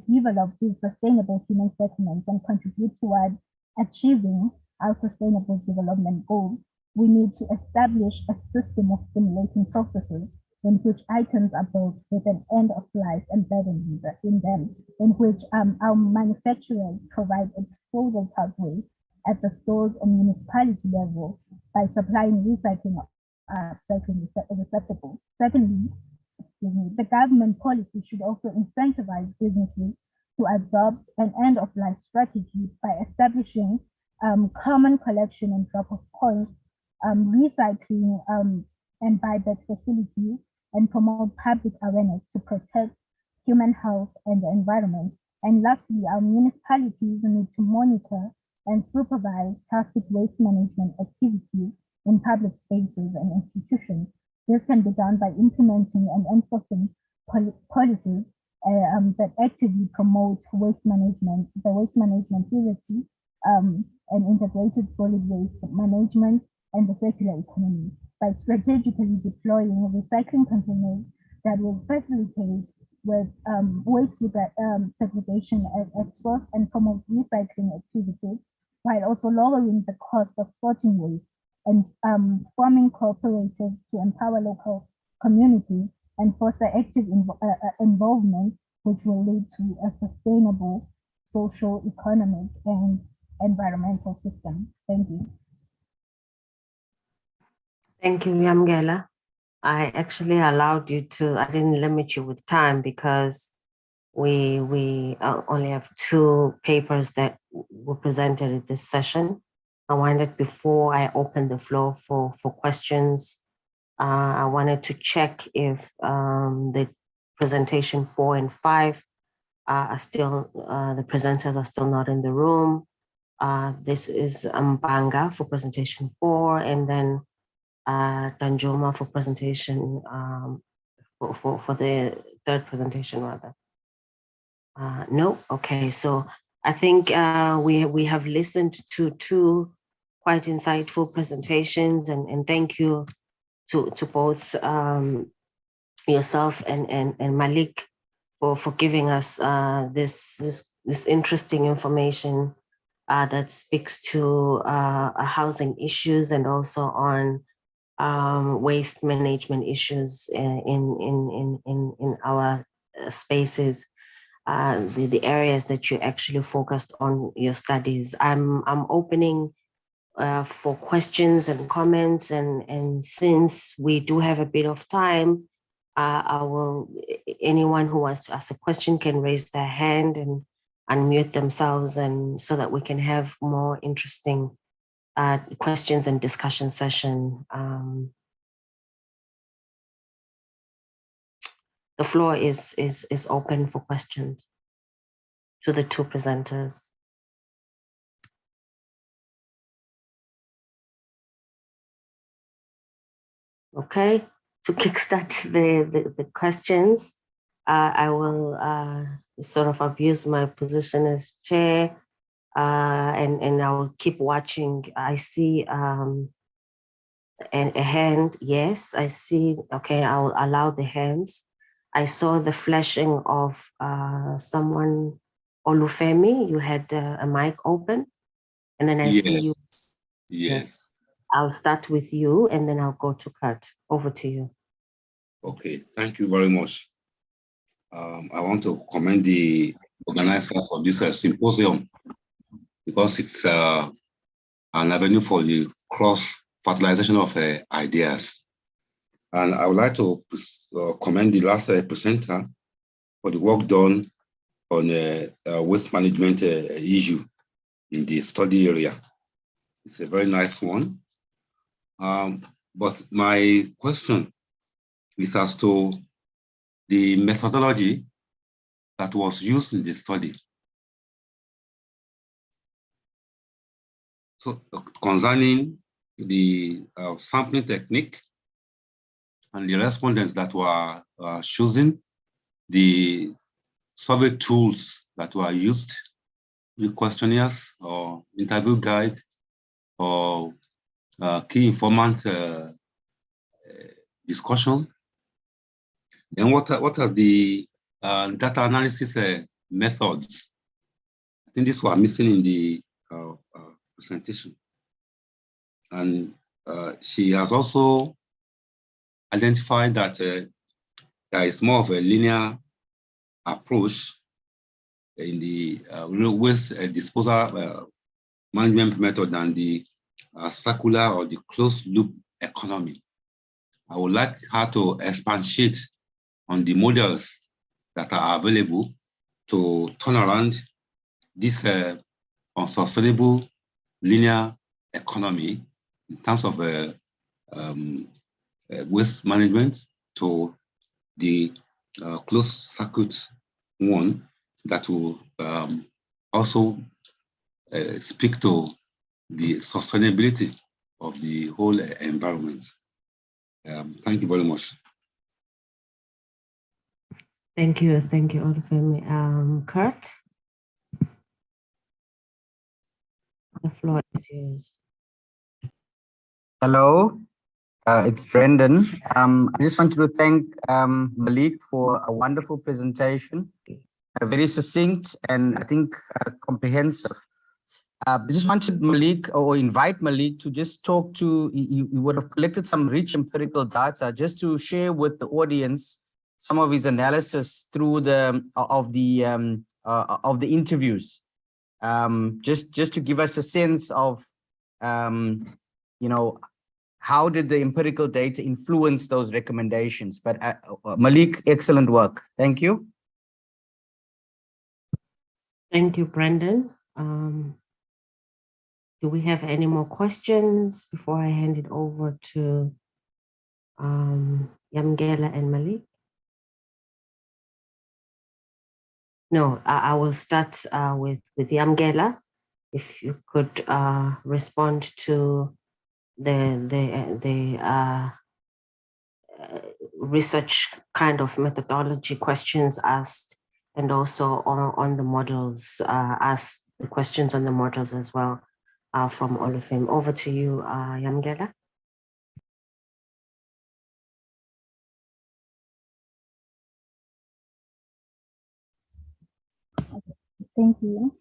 develop these sustainable human settlements and contribute toward achieving our sustainable development goals, we need to establish a system of stimulating processes in which items are built with an end of life embedded in them, in which our manufacturers provide a disposal pathway at the stores and municipality level by supplying recycling receptacles. Secondly, the government policy should also incentivize businesses to adopt an end-of-life strategy by establishing common collection and drop-off points, recycling and buyback facilities, and promote public awareness to protect human health and the environment. And lastly, our municipalities need to monitor and supervise plastic waste management activities in public spaces and institutions. This can be done by implementing and enforcing policies that actively promote waste management, the waste management theory, and integrated solid waste management and the circular economy by strategically deploying recycling containers that will facilitate with waste segregation at source and promote recycling activities, while also lowering the cost of sorting waste and forming cooperatives to empower local communities and foster active involvement, which will lead to a sustainable social, economic, and environmental system. Thank you. Thank you, Yamgela. I actually allowed you to, I didn't limit you with time because we only have 2 papers that were presented at this session. I wanted, before I open the floor for questions, I wanted to check if the presentation 4 and 5 are still, the presenters are still not in the room. This is Mbanga for presentation 4, and then Danjuma for presentation, for the 3rd presentation rather. No, okay, so I think we have listened to 2 quite insightful presentations, and thank you to both yourself and Malik for giving us this interesting information that speaks to housing issues and also on waste management issues in our spaces, the areas that you actually focused on your studies. I'm opening for questions and comments, and since we do have a bit of time, anyone who wants to ask a question can raise their hand and unmute themselves, and so that we can have more interesting questions and discussion session. The floor is open for questions to the 2 presenters. Okay, to kickstart the questions, I will sort of abuse my position as chair, and I will keep watching. I see a hand. Yes, I see. Okay, I will allow the hands. I saw the flashing of someone, Olufemi. You had a mic open, and then I see you. Yes. I'll start with you, and then I'll go to Kurt. Over to you. Okay, thank you very much. I want to commend the organizers of this symposium, because it's an avenue for the cross-fertilization of ideas. And I would like to commend the last presenter for the work done on waste management issue in the study area. It's a very nice one. But my question is as to the methodology that was used in the study. So concerning the sampling technique and the respondents that were choosing, the survey tools that were used, the questionnaires or interview guide or key informant discussion. Then what are the data analysis methods? I think these were missing in the presentation. And she has also identified that there is more of a linear approach in the waste disposal management method than the circular or the closed loop economy. I would like her to expatiate on the models that are available to turn around this unsustainable linear economy in terms of waste management to the closed circuit one that will also speak to the sustainability of the whole environment. Thank you very much. Thank you, Olufemi. Kurt, the floor is yours. Hello, it's Brendan. I just wanted to thank Malik for a wonderful presentation, very succinct and I think comprehensive. I just wanted Malik or invite Malik to just talk to, you would have collected some rich empirical data just to share with the audience some of his analysis through the interviews, just to give us a sense of, you know, how did the empirical data influence those recommendations? But Malik, excellent work. Thank you. Thank you, Brendan. Do we have any more questions before I hand it over to Yamgela and Malik? No, I will start with Yamgela. If you could respond to the research kind of methodology questions asked, and also on the models, ask the questions on the models as well from Olufemi. Over to you, Yamgela. Thank you.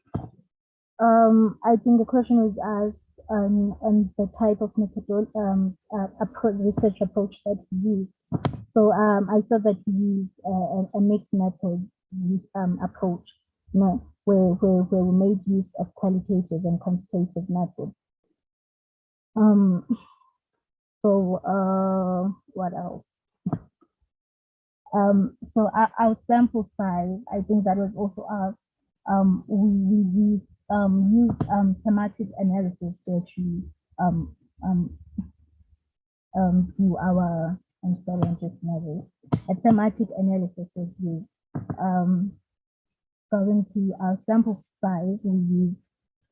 I think the question was asked on the type of research approach that we use. So I saw that we use a mixed method approach, you know, where we made use of qualitative and quantitative methods. What else? So our sample size, I think that was also asked. We use thematic analysis to actually do our, I'm sorry, I'm just nervous. A thematic analysis is used. Going to our sample size, we use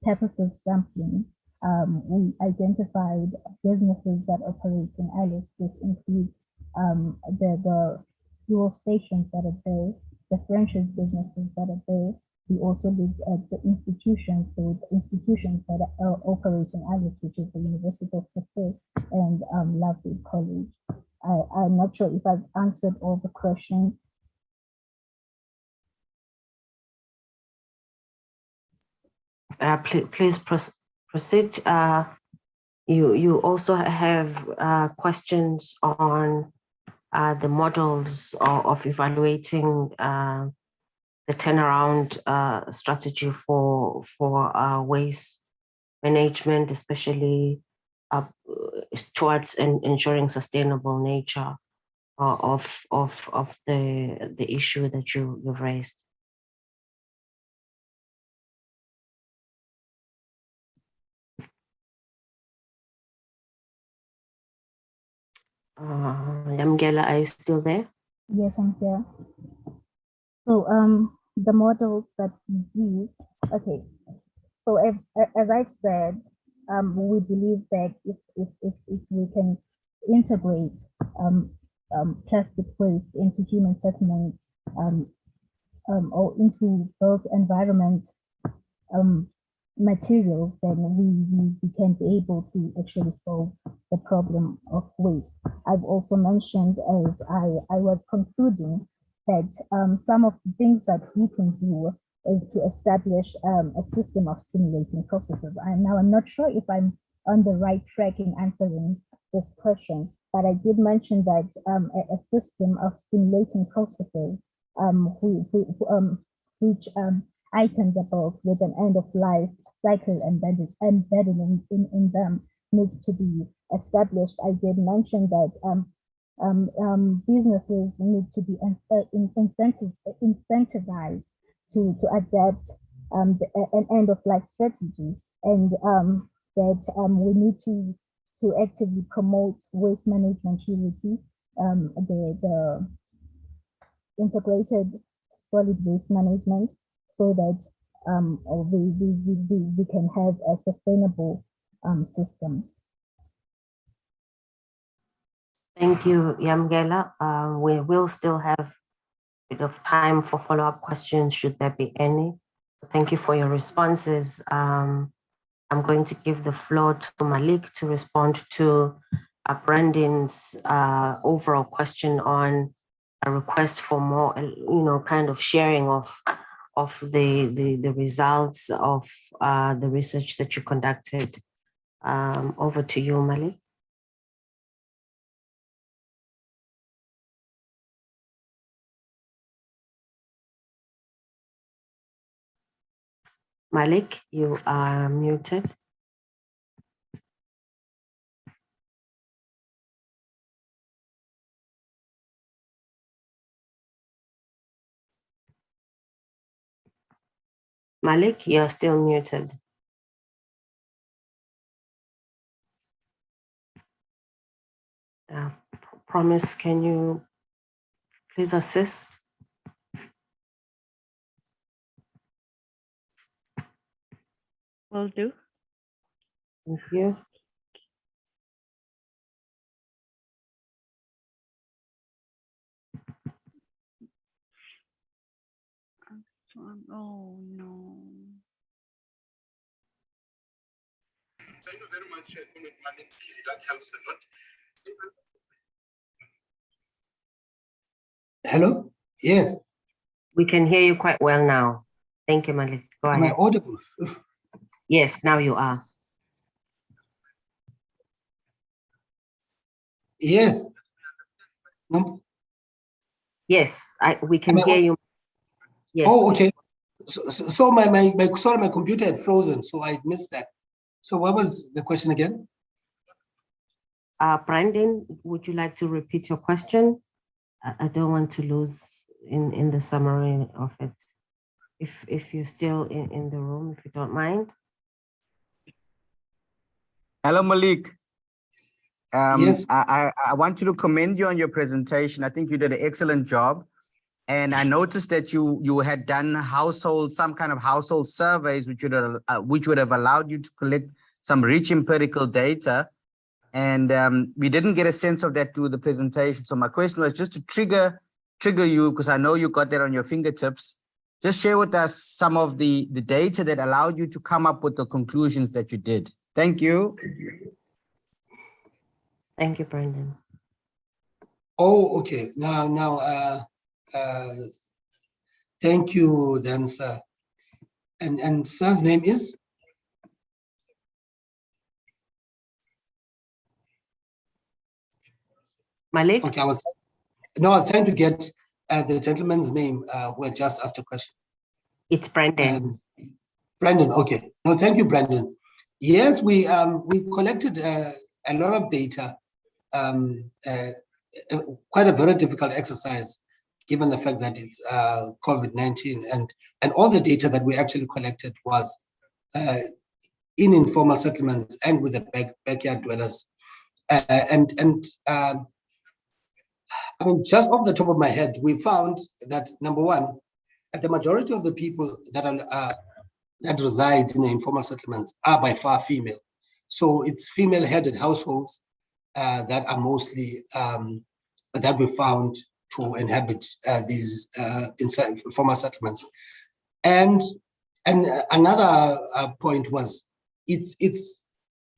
purposive sampling. We identified businesses that operate in Alice. This includes the fuel stations that are there, the franchise businesses that are there. We also looked at the institutions, so the institutions that are operating Alice, which is the University of Cape and Landfill College. I'm not sure if I've answered all the questions. Please proceed. You also have questions on the models of evaluating the turnaround strategy for waste management, especially towards ensuring sustainable nature of the issue that you've raised. Yamgela, are you still there? Yes, I'm here. So the models that we use, okay. So as I've said, we believe that if we can integrate plastic waste into human settlement or into built environment materials, then we can be able to actually solve the problem of waste. I've also mentioned, as I was concluding, that some of the things that we can do is to establish a system of stimulating processes. I'm not sure if I'm on the right track in answering this question, but I did mention that a system of stimulating processes which items above with an end of life cycle embedded in them needs to be established. I did mention that businesses need to be incentivized to adapt an end of life strategy, and that we need to actively promote waste management maturity, the integrated solid waste management, so that we can have a sustainable system. Thank you, Yamgela. We will still have a bit of time for follow-up questions, should there be any. Thank you for your responses. I'm going to give the floor to Malik to respond to Brandon's overall question on a request for more, kind of sharing of the results of the research that you conducted. Over to you, Malik. Malik, you are muted. Malik, you're still muted. Promise, can you please assist? Will do. Thank you. Oh no. Thank you very much, Malik. That helps a lot. Hello? Yes. We can hear you quite well now. Thank you, Malik. Go ahead. Am I audible? Yes, now you are. Yes. No? Yes, we can hear you. Yes. Oh, okay. So my computer had frozen, so I missed that. So what was the question again? Brandon, would you like to repeat your question? I don't want to lose in the summary of it. If you're still in the room, if you don't mind. Hello, Malik. Yes. I want you to commend you on your presentation. I think you did an excellent job. And I noticed that you had done some kind of household surveys, which would have allowed you to collect some rich empirical data. And we didn't get a sense of that through the presentation. So my question was just to trigger you, because I know you got that on your fingertips. Just share with us some of the data that allowed you to come up with the conclusions that you did. Thank you. Thank you, Brandon. Oh, okay. Now, thank you then, sir. And sir's name is? Malik? Okay, I was trying to get the gentleman's name who had just asked a question. It's Brandon. Brandon, okay. No, thank you, Brandon. Yes, we collected a lot of data, quite a very difficult exercise, given the fact that it's COVID-19, and all the data that we actually collected was in informal settlements and with the backyard dwellers. I mean, just off the top of my head, we found that, number one, the majority of the people that reside in the informal settlements are by far female. So it's female-headed households that are mostly that we found to inhabit these informal settlements. And another point was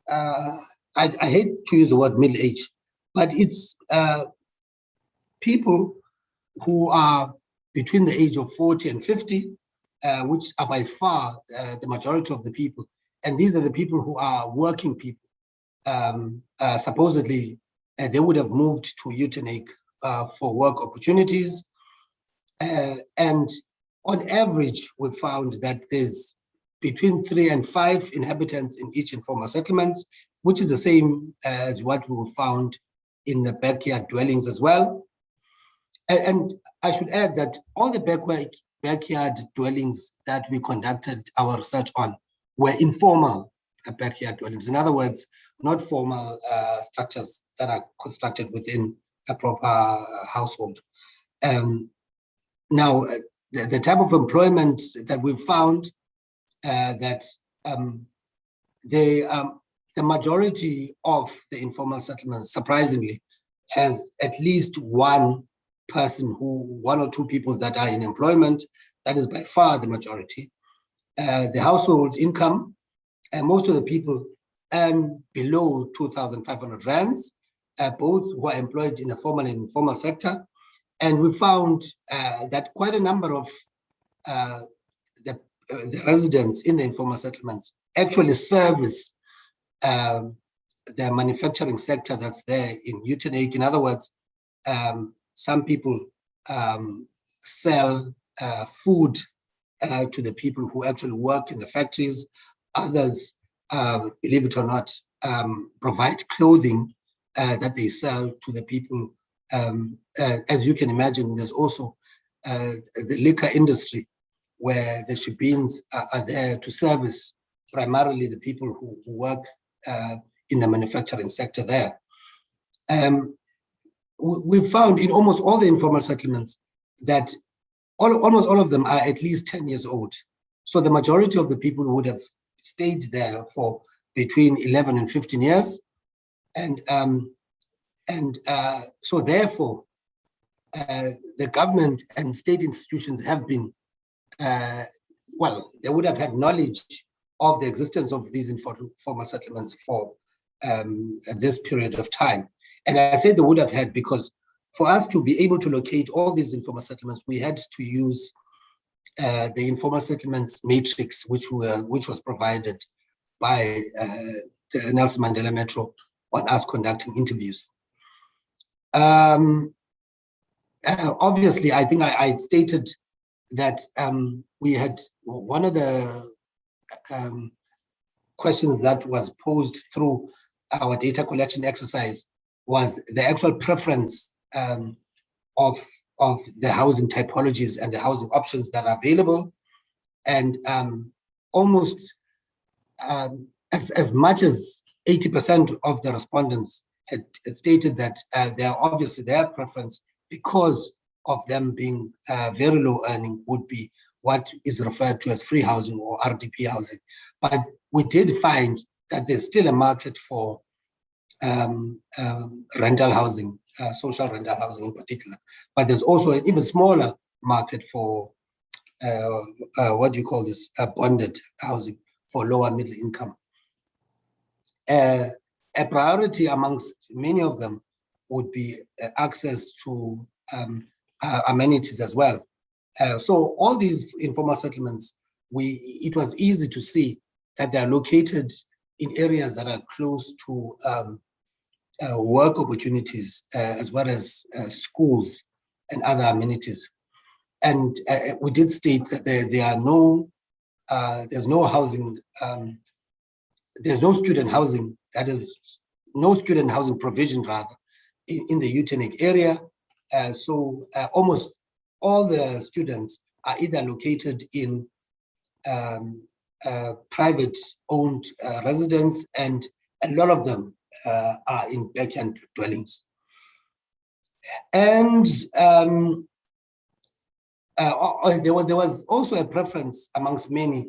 I hate to use the word middle age, but it's people who are between the age of 40 and 50, which are by far the majority of the people. And these are the people who are working people, supposedly they would have moved to Utenake for work opportunities. And on average, we found that there's between 3 and 5 inhabitants in each informal settlement, which is the same as what we found in the backyard dwellings as well. And I should add that all the backyard dwellings that we conducted our research on were informal backyard dwellings. In other words, not formal structures that are constructed within a proper household. Now, the type of employment that we found that the majority of the informal settlements, surprisingly, has at least one or two people that are in employment. That is by far the majority. The household income, most of the people earn below 2,500 rands, both who are employed in the formal and informal sector. And we found that quite a number of the residents in the informal settlements actually service the manufacturing sector that's there in Utenake. In other words, some people sell food to the people who actually work in the factories. Others, believe it or not, provide clothing that they sell to the people. As you can imagine, there's also the liquor industry where the shebeens are there to service primarily the people who work in the manufacturing sector there. We found in almost all the informal settlements that almost all of them are at least 10 years old. So the majority of the people would have stayed there for between 11 and 15 years. And so therefore, the government and state institutions have been, well, they would have had knowledge of the existence of these informal settlements for this period of time. And I say they would have had because for us to be able to locate all these informal settlements, we had to use the informal settlements matrix, which was provided by the Nelson Mandela Metro on us conducting interviews. Obviously, I think I stated that we had one of the questions that was posed through our data collection exercise was the actual preference of the housing typologies and the housing options that are available. And almost as much as 80% of the respondents had stated that obviously their preference, because of them being very low earning, would be what is referred to as free housing or RDP housing. But we did find that there's still a market for rental housing, social rental housing in particular. But there's also an even smaller market for what do you call this? Bonded housing for lower middle income. A priority amongst many of them would be access to amenities as well. So all these informal settlements, it was easy to see that they are located in areas that are close to work opportunities as well as schools and other amenities. And we did state that there are no, there's no housing, there's no student housing, that is no student housing provision rather in the Utenake area. So almost all the students are either located in private owned residents, and a lot of them are in backyard dwellings. And there was also a preference amongst many,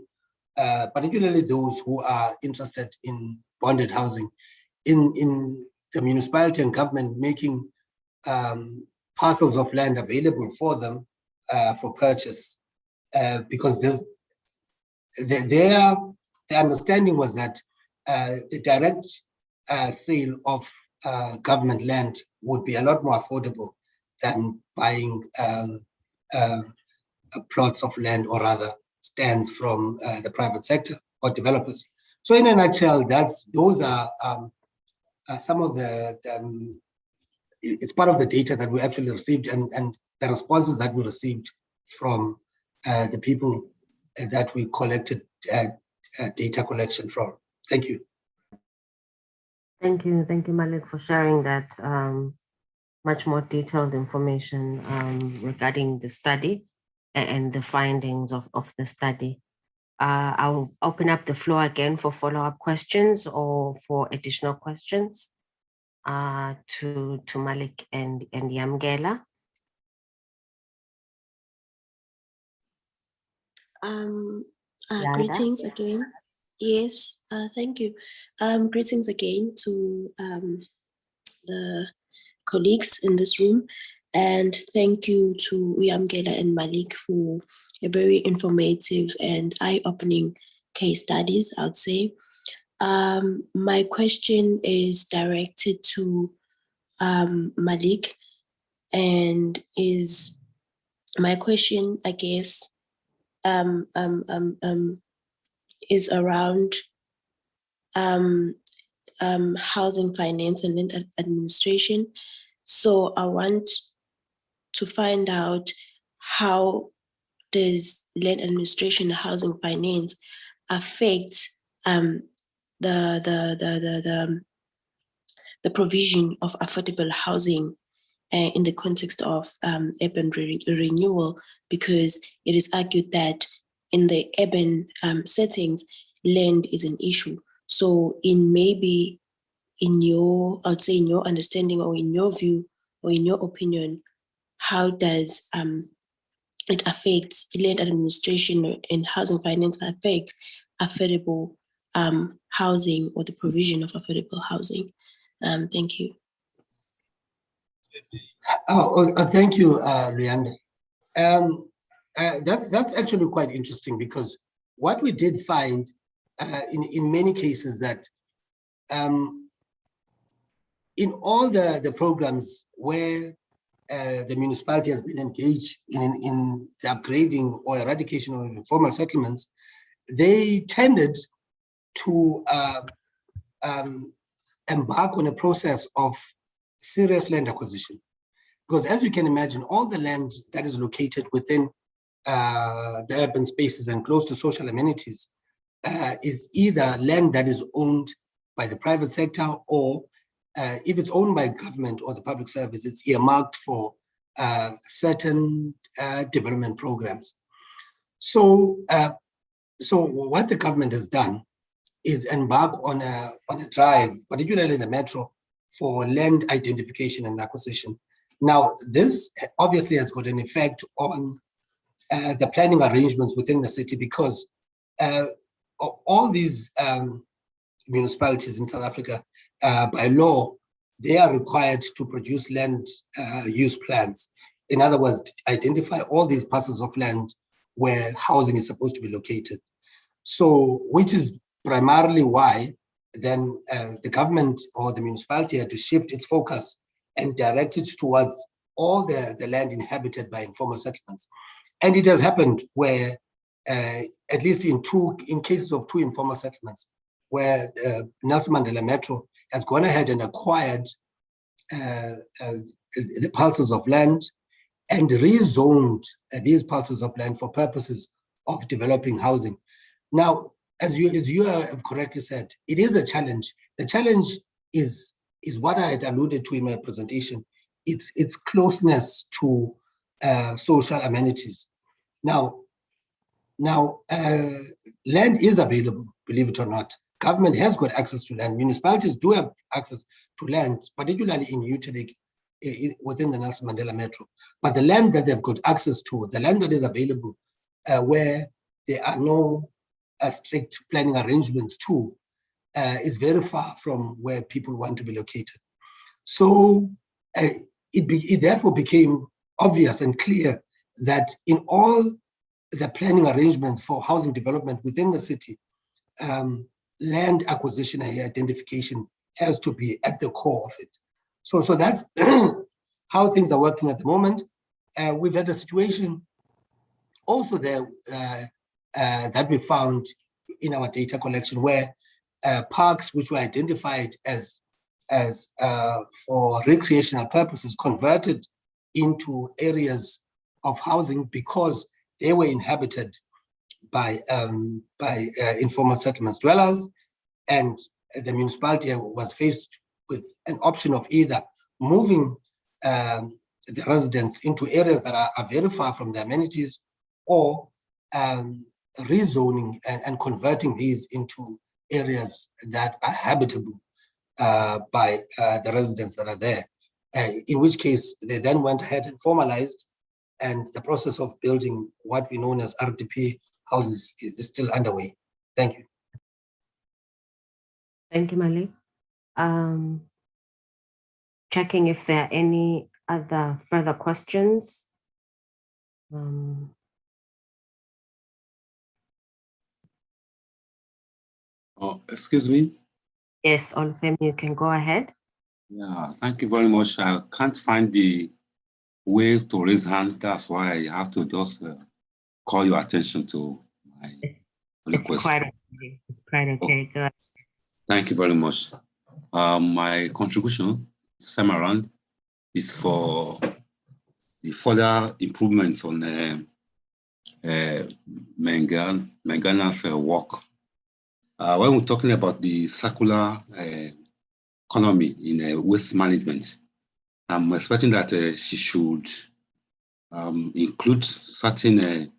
particularly those who are interested in bonded housing, in the municipality and government making parcels of land available for them for purchase, because their understanding was that the direct sale of government land would be a lot more affordable than buying plots of land, or rather stands from the private sector or developers. So in a nutshell, those are some of the it's part of the data that we actually received and the responses that we received from the people that we collected data collection from. Thank you. Thank you, Malik, for sharing that much more detailed information regarding the study and the findings of the study. I'll open up the floor again for follow-up questions or for additional questions to Malik and Yamgela. Greetings again. Yes, thank you. Greetings again to the colleagues in this room, and thank you to Uyamgela and Malik for a very informative and eye-opening case studies, I would say. My question is directed to Malik, and is my question, I guess, is around housing finance and land administration. So I want to find out, how does land administration and housing finance affect the provision of affordable housing in the context of urban renewal, because it is argued that in the urban settings, land is an issue. So maybe in your, I would say in your understanding or in your view or in your opinion, how does it affect land administration and housing finance affect affordable housing or the provision of affordable housing? Thank you. Thank you, Leander. That's actually quite interesting, because what we did find in many cases that in all the programs where the municipality has been engaged in the upgrading or eradication of informal settlements, they tended to embark on a process of serious land acquisition. Because as you can imagine, all the land that is located within the urban spaces and close to social amenities is either land that is owned by the private sector, or if it's owned by government or the public service, it's earmarked for certain development programs. So what the government has done is embark on a drive, particularly in the metro, for land identification and acquisition. Now, this obviously has got an effect on the planning arrangements within the city, because all these municipalities in South Africa, by law, they are required to produce land use plans. In other words, identify all these parcels of land where housing is supposed to be located. So, which is primarily why then the government or the municipality had to shift its focus and direct it towards all the land inhabited by informal settlements. And it has happened where, at least in cases of two informal settlements, where Nelson Mandela Metro has gone ahead and acquired the parcels of land and rezoned these parcels of land for purposes of developing housing. Now, as you have correctly said, it is a challenge. The challenge is what I had alluded to in my presentation. It's closeness to social amenities. Now, land is available, believe it or not. Government has got access to land. Municipalities do have access to land, particularly in Utelik, within the Nelson Mandela Metro. But the land that they've got access to, the land that is available, where there are no strict planning arrangements to, is very far from where people want to be located. So it therefore became obvious and clear that in all the planning arrangements for housing development within the city, land acquisition and identification has to be at the core of it. So that's how things are working at the moment. We've had a situation also there that we found in our data collection where parks which were identified as as for recreational purposes converted into areas of housing because they were inhabited by informal settlements dwellers, and the municipality was faced with an option of either moving the residents into areas that are very far from the amenities, or rezoning and converting these into areas that are habitable by the residents that are there, in which case they then went ahead and formalized, and the process of building what we know as RDP houses is still underway. Thank you. Thank you, Malik. Checking if there are any other further questions. Oh, excuse me. Yes, Olufemi, you can go ahead. Yeah, thank you very much. I can't find the way to raise hand. That's why I have to just call your attention to my request. It's quite okay. Go ahead. Thank you very much. My contribution this time around is for the further improvements on Mengana's work. When we're talking about the circular economy in waste management, I'm expecting that she should include certain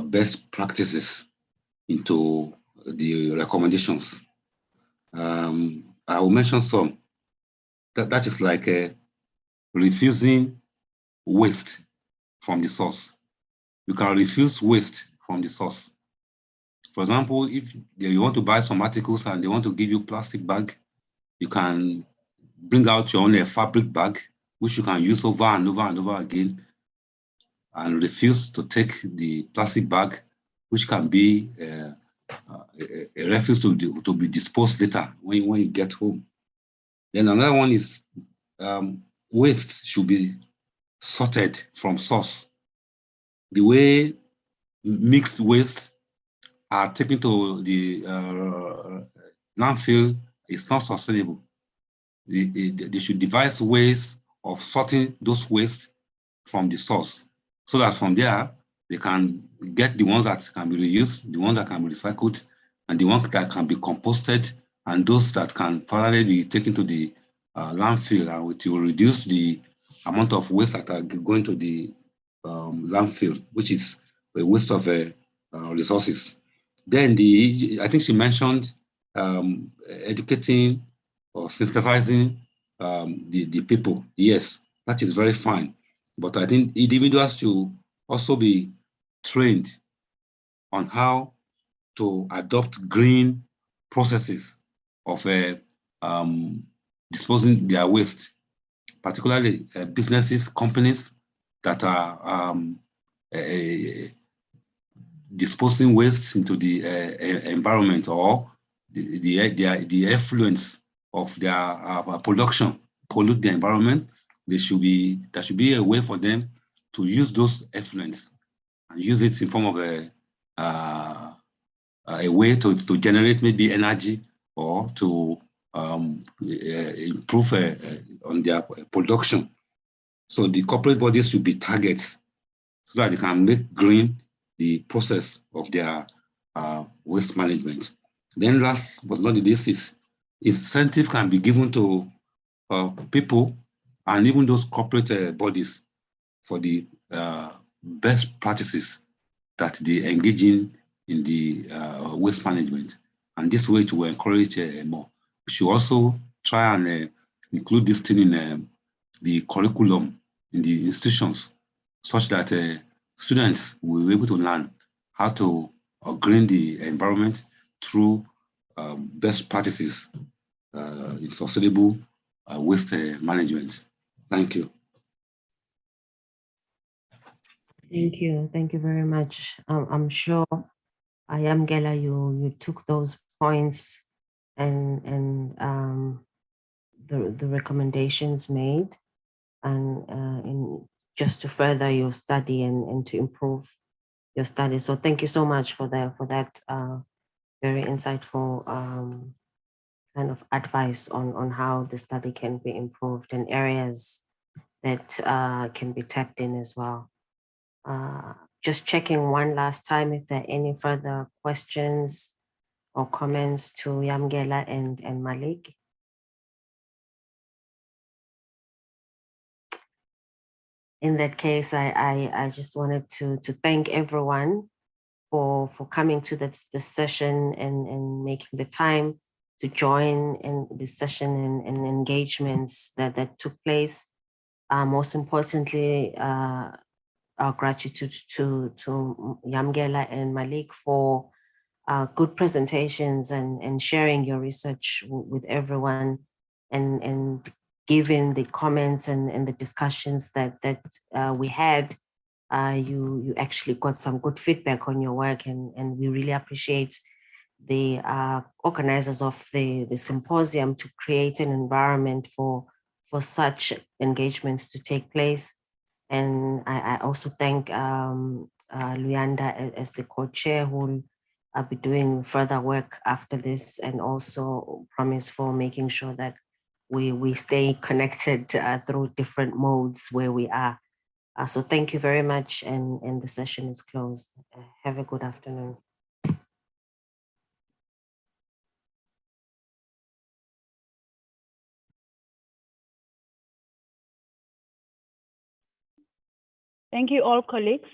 best practices into the recommendations. I will mention some. That is like refusing waste from the source. You can refuse waste from the source. For example, if you want to buy some articles and they want to give you plastic bag, you can bring out your own fabric bag, which you can use over and over and over again, and refuse to take the plastic bag, which can be a refuse to be disposed later when you get home. Then another one is waste should be sorted from source. The way mixed waste are taken to the landfill is not sustainable. They should devise ways of sorting those waste from the source, so that from there they can get the ones that can be reused, the ones that can be recycled, and the ones that can be composted, and those that can finally be taken to the landfill, and which will reduce the amount of waste that are going to the landfill, which is a waste of resources. Then I think she mentioned educating or sensitizing the people. Yes, that is very fine. But I think individuals should also be trained on how to adopt green processes of disposing their waste, particularly businesses, companies that are disposing waste into the environment, or the effluence of their production pollute the environment. There should be a way for them to use those effluents and use it in form of a way to generate maybe energy, or to improve on their production. So the corporate bodies should be targets so that they can make green the process of their waste management. Then last but not the least is incentive can be given to people and even those corporate bodies for the best practices that they engage in the waste management. And this way to encourage more. We should also try and include this thing in the curriculum in the institutions, such that students will be able to learn how to green the environment through best practices in sustainable waste management. Thank you. Thank you very much. I'm sure, Ayamgela, you took those points and the recommendations made, and just to further your study and to improve your study. So thank you so much for that very insightful kind of advice on how the study can be improved and areas that can be tapped in as well. Just checking one last time if there are any further questions or comments to Yamgela and Malik. In that case, I just wanted to thank everyone for coming to this session and making the time to join in this session and engagements that took place. Most importantly, our gratitude to Yamgela and Malik for good presentations and sharing your research with everyone and given the comments and the discussions that we had. You actually got some good feedback on your work, and we really appreciate the organizers of the symposium to create an environment for such engagements to take place. And I also thank Luyanda as the co-chair, who will be doing further work after this, and also promise for making sure that we stay connected through different modes where we are. So thank you very much, and the session is closed. Have a good afternoon. Thank you all, colleagues.